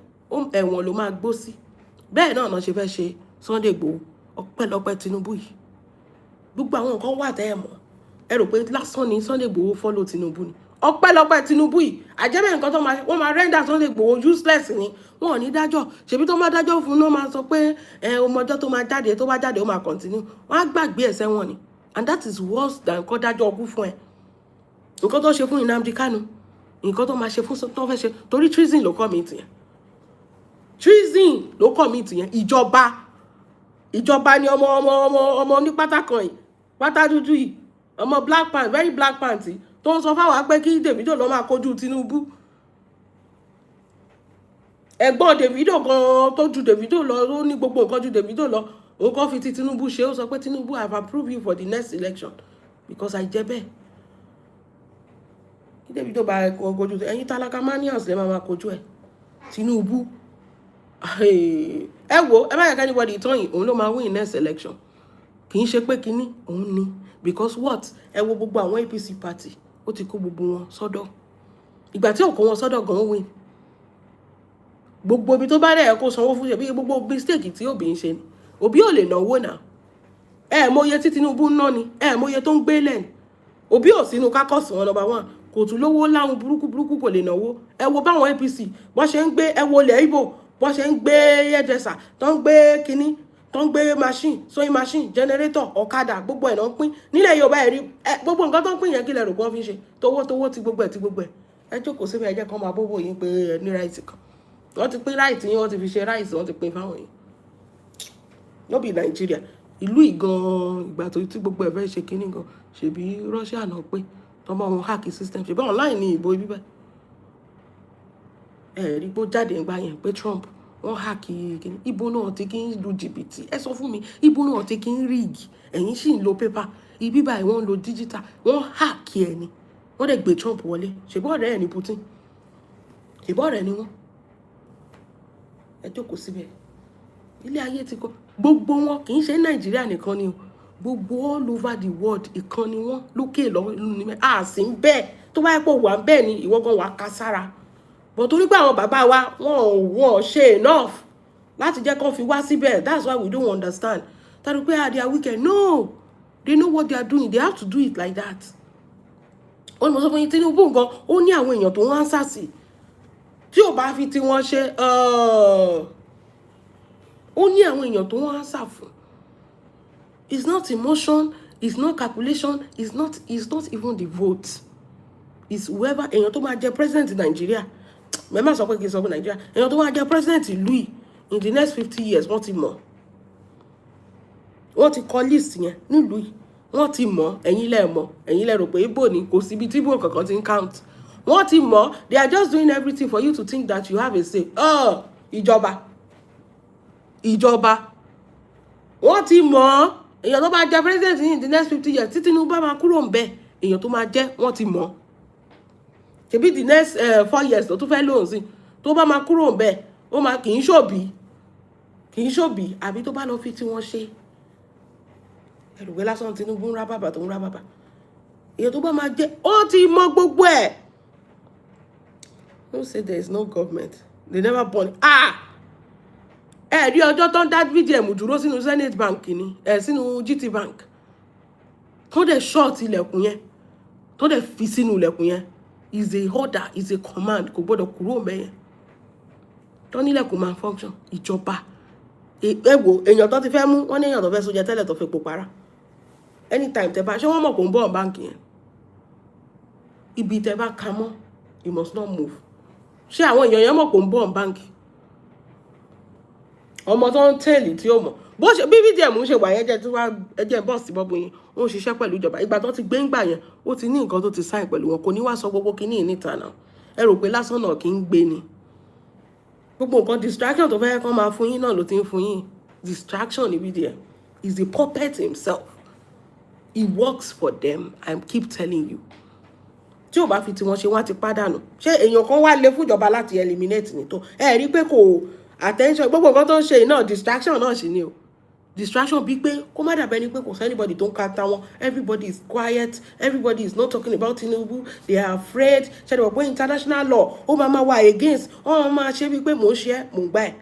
ẹ̀wọ̀n ló máa gbó sí. Bẹ́ẹ̀ náà náà ṣe fẹ́ ṣe Sunday Igboho ọpẹ́lọpẹ́ Tinubu yìí. Gbogbo àwọn nǹkan wà tẹ́ ẹ mọ̀. Ẹ rò pé lásán ni Sunday Igboho follow Tinubu ni. Ọpẹ́lọpẹ́ Tinubu yìí. Àjẹ́bẹ̀ nǹkan tó máa wọ́n máa render Sunday Igboho useless ni. Wọ́n ò ní dájọ́. Ṣebí tó máa dájọ́ fún náà máa sọ pé ọmọjọ́ tó máa jáde tó bá jáde ó máa continue. Wọ́n á gbàgbé ẹ̀ṣẹ̀ wọn ni. And that is worse than kó dájọ́ ọkú fún ẹ. Nǹkan tó ṣe fún Nnamdi Kanu. Nǹkan tó máa ṣe fún tó fẹ́ ṣe torí treason ló commit yẹn. Treason ló commit yẹn. Ìjọba ni ọmọ ní pátákan yìí. Pátá dúdú yìí. Ọmọ black pant, very black pant tó ń sọ fáwọn pé kí Davido lọ máa kojú Tinubu. Ẹ̀gbọ́n Davido gan tó ju Davido lọ ló ní gbogbo nǹkan ju Davido lọ. Òun kàn fi ti Tinubu ṣe ó sọ pé Tinubu I have approved you for the next election because I jẹ́ bẹ́ẹ̀. Kí Davido bá kojú ẹ̀yin tálákà manians lè máa kojú ẹ̀. Tinubu. Ẹ wo ẹ má yẹ ká anybody tán yìí òun ló máa win next election. Kì í ṣe pé kíní òun ni. Because what? Ẹ wo gbogbo àwọn APC party ó ti kó gbogbo wọn sọ́dọ̀. Ìgbà tí ó kó wọn sọ́dọ̀ gan win. Gbogbo ibi tó bá dẹ̀ kó sanwó fún ṣe bí gbogbo mistake tí Obi ń ṣe ni. Obi ò lè náwó náà. Ẹ mọye tí Tinubu ń ná ni. Ẹ mọye tó ń gbé lẹ̀ ni. Obi ò sínú kákọ́sì wọn number 1. Kò tún lówó láwọn burúkú kò lè náwó. Ẹ wo báwọn APC wọ́n ṣe ń gbé ẹ wo ilẹ̀ Igbo wọ́n ṣe ń gbé hairdresser tó ń gbé kíní tó ń gbé machine sewing machine generator ọ̀kadà gbogbo ẹ̀ náà ń pín nílẹ̀ Yorùbá ẹ̀rí gbogbo nǹkan tó ń pín yẹn kí lẹ rò pé wọ́n fi ń ṣe tówó ti gbogbo ẹ̀ ẹ jókòó síbi ẹjẹ́ kan máa bóbó yín pé ẹ ní ráìtì kan wọ́n ti pín ráìtì yín wọ́n ti fi ṣe ráìtì wọ́n ti pín fáwọn yín no be Nàìjíríà ìlú ìgan ìgbà tó tí gbogbo ẹ̀ fẹ́ ṣe kíní gan ṣèbí Russia náà pé tọ́mọ wọn hack system ṣèbí online ní ìbò ibi bẹ́ẹ̀ ẹ̀rí bó jáde ńgbà yẹn pé Trump wọ́n háàkì kíní ibo náà ti kí ń lu jìbìtì ẹ sọ fún mi ibo náà ti kí ń ríìgì ẹ̀yin sì ń lo pépà ibi báyìí wọ́n ń lo digital wọ́n háàkì ẹ̀ ni wọ́n dẹ̀ gbé Trump wọlé ṣèbí ọ̀rẹ́ ẹ̀ ní Putin ṣèbí ọ̀rẹ́ ni wọ́n ẹ jókòó síbẹ̀ ilé ayé ti kọ́ gbogbo wọn kì í ṣe Nàìjíríà nìkan ni o gbogbo all over the world ìkan ni wọ́n lókè lọ́wọ́ ní mẹ́ àsì ń bẹ́ẹ̀ tó bá yẹ pé wà ń bẹ́ẹ̀ ni ìwọ gan wà ká sára but torí pé àwọn bàbá wa wọ́n ṣe enough láti jẹ́ kó fi wá síbẹ̀ that's why we don't understand tàbí pé they are wicked no They know what they are doing. They have to do it like that. Ó ní mo sọ fún yín Tinubu nǹkan ó ní àwọn èèyàn tó ń answer sí tí ò bá fi tí wọ́n ṣe ó ní àwọn èèyàn tó ń answer fún. It's not emotion, it's not calculation, it's not even the vote. It's whoever èèyàn tó máa jẹ president Nigeria. Mẹ́mà sọ pé kì í sọ pé Nigeria. Èèyàn tó máa jẹ president ìlú yìí in the next 50 years wọ́n ti mọ̀. Wọ́n ti kọ list yẹn nílùú yìí. Wọ́n ti mọ̀, ẹ̀yin lẹ mọ̀, ẹ̀yin lẹ rò pé Igbo ni kò síbi tí Igbo kankan ti ń count. Wọ́n ti mọ̀, they are just doing everything for you to think that you have a say. Ìjọba. Wọ́n ti mọ̀, èèyàn tó bá jẹ president in the next 50 years tí Tinubu bá máa kúrò ńbẹ̀, èèyàn tó máa jẹ wọ́n ti mọ̀. Ṣebí the next 4 years tó tún fẹ́ lóhùn sí tó bá máa kúrò ńbẹ̀, ó máa kì í ṣòbí àbí tó bá lọ fi tí wọ́n ṣe. Ẹ̀rùwẹ́ lásán Tinubu ń rá bàbà tó ń rá bàbà. Èèyàn tó bá máa jẹ́ ó ti mọ gbogbo ẹ̀. Don't say there is no government. They never born. Rí ọjọ́ tó ń dá VDM dúró sínú Senate Bank ni sínú GT Bank. Tó dẹ̀ short ilẹ̀kùn yẹn. Tó dẹ̀ fi sínú ilẹ̀kùn yẹn. Is a order, is a command. Kò gbọ́dọ̀ kúrò mẹ́yẹn. Tó ní ilẹ̀kùn máa function. Ìjọba. Wo èèyàn tó ti fẹ́ mú wọ́n ní èèyàn tó fẹ́ sójẹ tẹ́lẹ̀ tó fi epo para. Anytime tẹ́ bá ṣé wọ́n mọ̀ kó ń bọ̀ báńkì yẹn. Ibi tẹ́ bá ka mọ́, you must not move. Ṣé àwọn èèyàn yẹn mọ̀ kó ń bọ̀ báńkì? Ọmọ tó ń tẹ̀lé tí ó mọ̀. Bó ṣe bí VDM ń ṣe wà yẹn jẹ́ tí wá ẹjẹ́ bọ́ọ̀sì bọ́bù yẹn ó ń ṣiṣẹ́ pẹ̀lú ìjọba. Ìgbà tó ti gbé ń gbà yẹn ó ti ní nǹkan tó ti sign pẹ̀lú wọn kò ní wá sọ gbogbo kíní níta náà. Ẹ rò pé lásán náà kì í gbé ni. Gbogbo nǹkan distraction tó fẹ́ kán máa fún yín náà ló ti ń fún yín. Distraction ni VDM. He's the puppet himself. He works for them. I keep telling you. Tí ó bá fi tí wọ́n ṣe wọ́n ti pàdánù. Ṣé èèyàn kan wá lé fún ìjọba láti eliminate ni tó. Ẹ rí pé kò attention gbogbo nǹkan tó ń ṣe náà distraction náà sì ni o. Distraction bí pé kó má dàbẹ́ ni pé kò sí anybody tó ń kata wọn. Everybody is quiet. Everybody is not talking about Tinubu. They are afraid. Ṣé ìwọ̀n pé international law ó máa wà against. Wọ́n máa ṣe bí pé mò ń ṣe é mò ń gbà ẹ̀.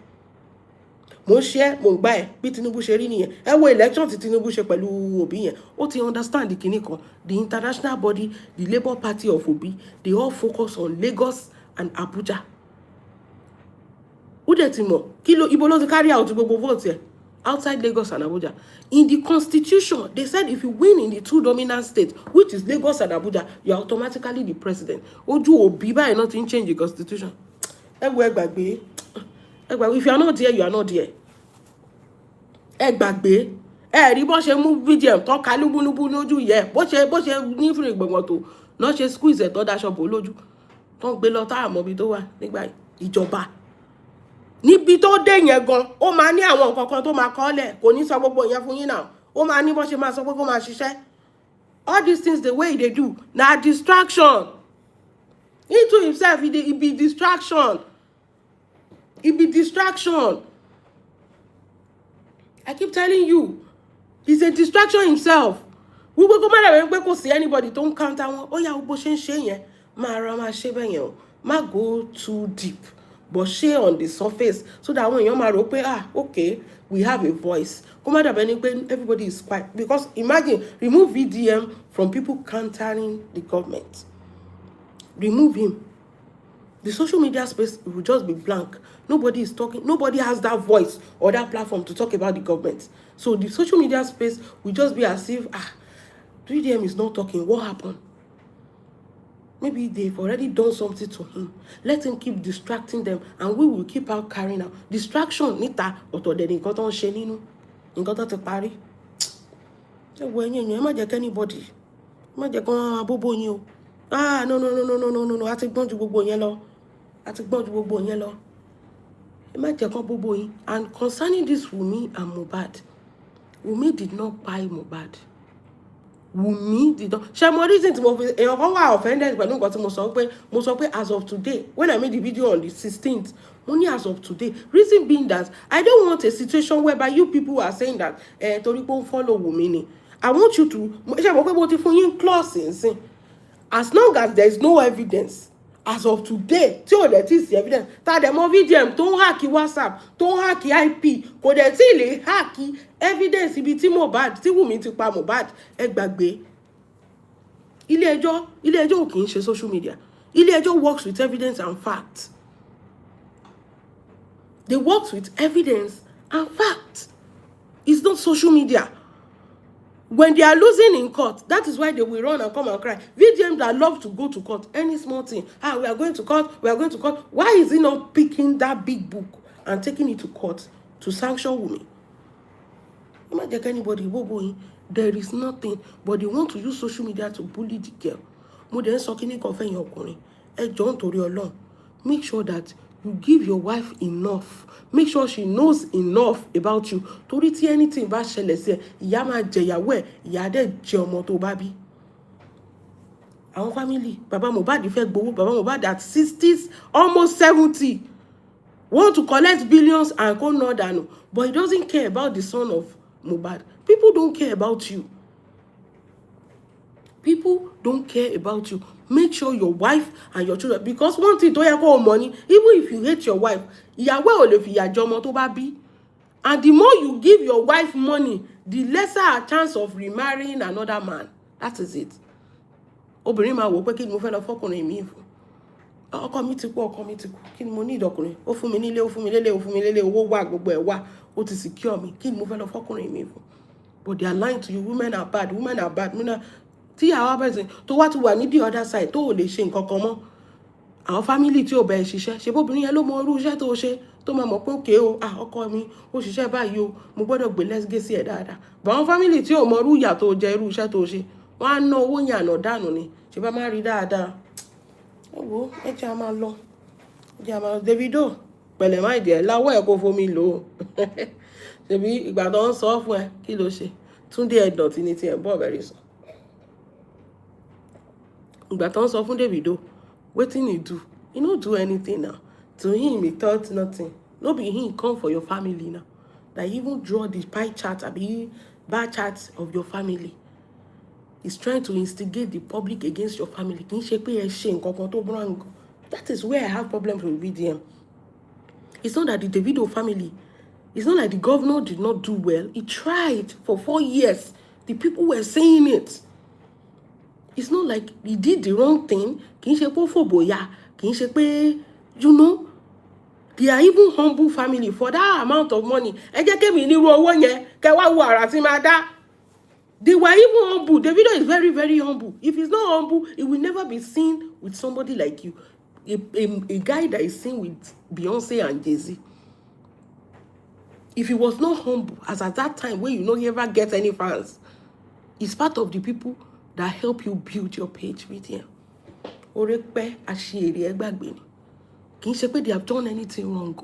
Mò ń ṣe é mò ń gbà ẹ̀ bí Tinubu ṣe rí nìyẹn. Ẹ wo election tí Tinubu ṣe pẹ̀lú Obi yẹn. Ó ti understand the kinní kan. The international body, the Labour Party of Obi, they all focus on Lagos and Abuja. Ó dẹ̀ ti mọ̀ kí ló ibo ló ti carry out gbogbo vote yẹn. Outside Lagos and Abuja. In the constitution, they said if you win in the two dominant states, which is Lagos and Abuja, you are automatically the president. Ojú Obi báyìí not in change the constitution. Ẹ gbàgbé. If you are not there, you are not there. Ẹ gbàgbé. Rí bó ṣe mú VDM tó ka lúbúlúbú lójú yẹ. Bó ṣe ní fún ìgbọ̀ngàn tó náà ṣe squeeze ẹ̀ tó daṣọ bò lójú. Tó ń gbé lọ tá àmọ́ ibi tó wà nígbà ìjọba. Níbi tó dé yẹn gan ó máa ní àwọn nǹkan kan tó máa kọ́lẹ̀ kò ní sọ gbogbo yẹn fún yín náà ó máa ní bó ṣe máa sọ pé kó máa ṣiṣẹ́. All these things the way they do na distraction. Into himself he be distraction. He be distraction. I keep telling you he's a distraction himself. Gbogbo kó má dàbí pé kò sí anybody tó ń counter wọn ó yà bó ṣe ń ṣe yẹn máa ra máa ṣe bẹ́ẹ̀ yẹn o má go too deep. But share on the surface so that when you're married, okay, we have a voice. Come out of anything, everybody is quiet. Because imagine, remove VDM from people countering the government. Remove him. The social media space will just be blank. Nobody is talking. Nobody has that voice or that platform to talk about the government. So the social media space will just be as if, VDM is not talking. What happened? Maybe they've already done something to him. Let him keep distracting them and we will keep out carrying out. Distraction níta ọ̀tọ̀ dẹ̀ ní nǹkan tó ń ṣe nínú. Nǹkan tó ti parí. Ṣé wo ẹ̀yin èèyàn ẹ má jẹ́ kí anybody. Ẹ má jẹ́ kí wọ́n máa bóbó yín o. No. A ti gbọ́n ju gbogbo yẹn lọ. Ẹ má jẹ́ kí wọ́n bóbó yín. And concerning this Wunmi and Mohbad, Wunmi did not buy Mohbad. Wunmi did not. Ṣé mo reason tí mo fi èèyàn kan wà offended pẹ̀lú nǹkan tí mo sọ pé as of today when I made the video on the 16th only as of today reason being that I don't want a situation whereby you people are saying that torí pé ó ń follow Wunmi ni I want you to ṣe mo pé mo ti fún yín clause nsìn as long as there is no evidence as of today tí ò dẹ̀ tí sí evidence tá dẹ̀ mọ̀ VDM tó ń hack WhatsApp tó ń hack IP kò dẹ̀ tí lè hack evidence ibi tí Mohbad tí Wùmí ti pa Mohbad ẹ gbàgbé. ilé ẹjọ́ ò kì í ṣe social media. Ilé ẹjọ́ works with evidence and facts. They work with evidence and facts. It's not social media. When they are losing in court, that is why they will run and come and cry. VDM that love to go to court, any small thing. We are going to court, we are going to court. Why is he not picking that big book and taking it to court to sanction Wunmi? You might take anybody, there is nothing, but they want to use social media to bully the girl. Mo den sọ kíní kan fẹ́yìn ọkùnrin. Ẹ jọ̀ọ́ nítorí Ọlọ́run. Make sure that you give your wife enough. Make sure she knows enough about you. Torí tí anything bá ṣẹlẹ̀ sí ẹ, ìyá máa jẹ ìyàwó ẹ̀, ìyá dẹ̀ jẹ ọmọ tó bá bí. Àwọn family, Baba Mohbad fẹ́ gbowó, Baba Mohbad at 60s, almost 70, want to collect billions and go no dànù. But he doesn't care about the son of Mohbad. People don't care about you. People don't care about you. Make sure your wife and your children, because one thing, don't have money. Even if you hate your wife, ìyàwó ò lè fi ìyà jẹ ọmọ tó bá bí. And the more you give your wife money, the lesser a chance of remarrying another man. That is it. Obìnrin máa wò pé kí ni mo fẹ́ lọ fọ́kùnrin mi fún. Ọkọ mi ti kú, ọkọ mi ti kú. Kí ni mo ní ìdọkùnrin? Ó fún mi nílé, ó fún mi lélẹ̀, ó fún mi lélẹ̀, owó wà, gbogbo ẹ̀ wà. Ó ti secure mi. Kí ni mo fẹ́ lọ fọ́kùnrin mi fún? But they are lying to you. Women are bad. Women are bad. Tí àwọn abẹ́sẹ̀ tó wá ti wà ní the other side tó ò lè ṣe nǹkan kan mọ́. Àwọn family tí ò bẹ̀ ṣiṣẹ́. Ṣé bóbìnrin yẹn ló mọ irú iṣẹ́ tó ṣe tó máa mọ̀ pé òkè o, ọkọ mi ó ṣiṣẹ́ báyìí o, mo gbọ́dọ̀ gbé lẹ́sgẹ́sì ẹ̀ dáadáa. But àwọn family tí ò mọ irú ìyà tó jẹ irú iṣẹ́ tó ṣe, wọ́n á ná owó yẹn àná dànù ni. Ṣé bá máa rí dáadáa? Ẹ wo, ẹ jẹ́ a máa lọ. Ẹ jẹ́ a máa lọ. Davido, pẹ̀lẹ́ máa ìdí ẹ̀ láwọ̀ ẹ̀ kó fomi lò ó. Ṣebí ìgbà tó ń sọ fún ẹ, kí ló ṣe? Túndé ẹ̀dọ̀tí ni tiẹ̀ bọ̀ bẹ̀rẹ̀ sọ. Ìgbà tó ń sọ fún Davido, wetin he do? He no do anything now. To him, he thought nothing. No be him come for your family now. That even draw the pie chart, bar chart of your family. He's trying to instigate the public against your family. Kì í ṣe pé ẹ ṣe nǹkan kan tó wrong. That is where I have problems with VDM. It's not that the Davido family, it's not like the governor did not do well. He tried for 4 years. The people were saying it. It's not like he did the wrong thing. Kì í ṣe pé ó fòbòyà. Kì í ṣe pé, you know, they are even humble family for that amount of money. Ẹ jẹ́ kémi ní irú owó yẹn, kẹ́ wá wo àrà tí máa dá. They were even humble. Davido is very, very humble. If he's not humble, he will never be seen with somebody like you. A guy that is seen with Beyonce and Jay-Z. If he was not humble, as at that time when you know he never get any fans, he's part of the people that help you build your page with him. Orekpe àṣírí ẹ gbàgbé ni. Kì í ṣe pé they have done anything wrong.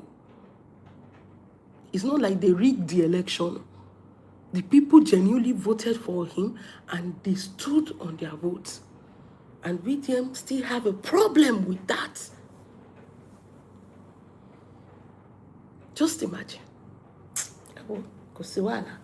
It's not like they rigged the election. The people genuinely voted for him and they stood on their votes. And VTM still have a problem with that. Just imagine. Kò sí wàhálà.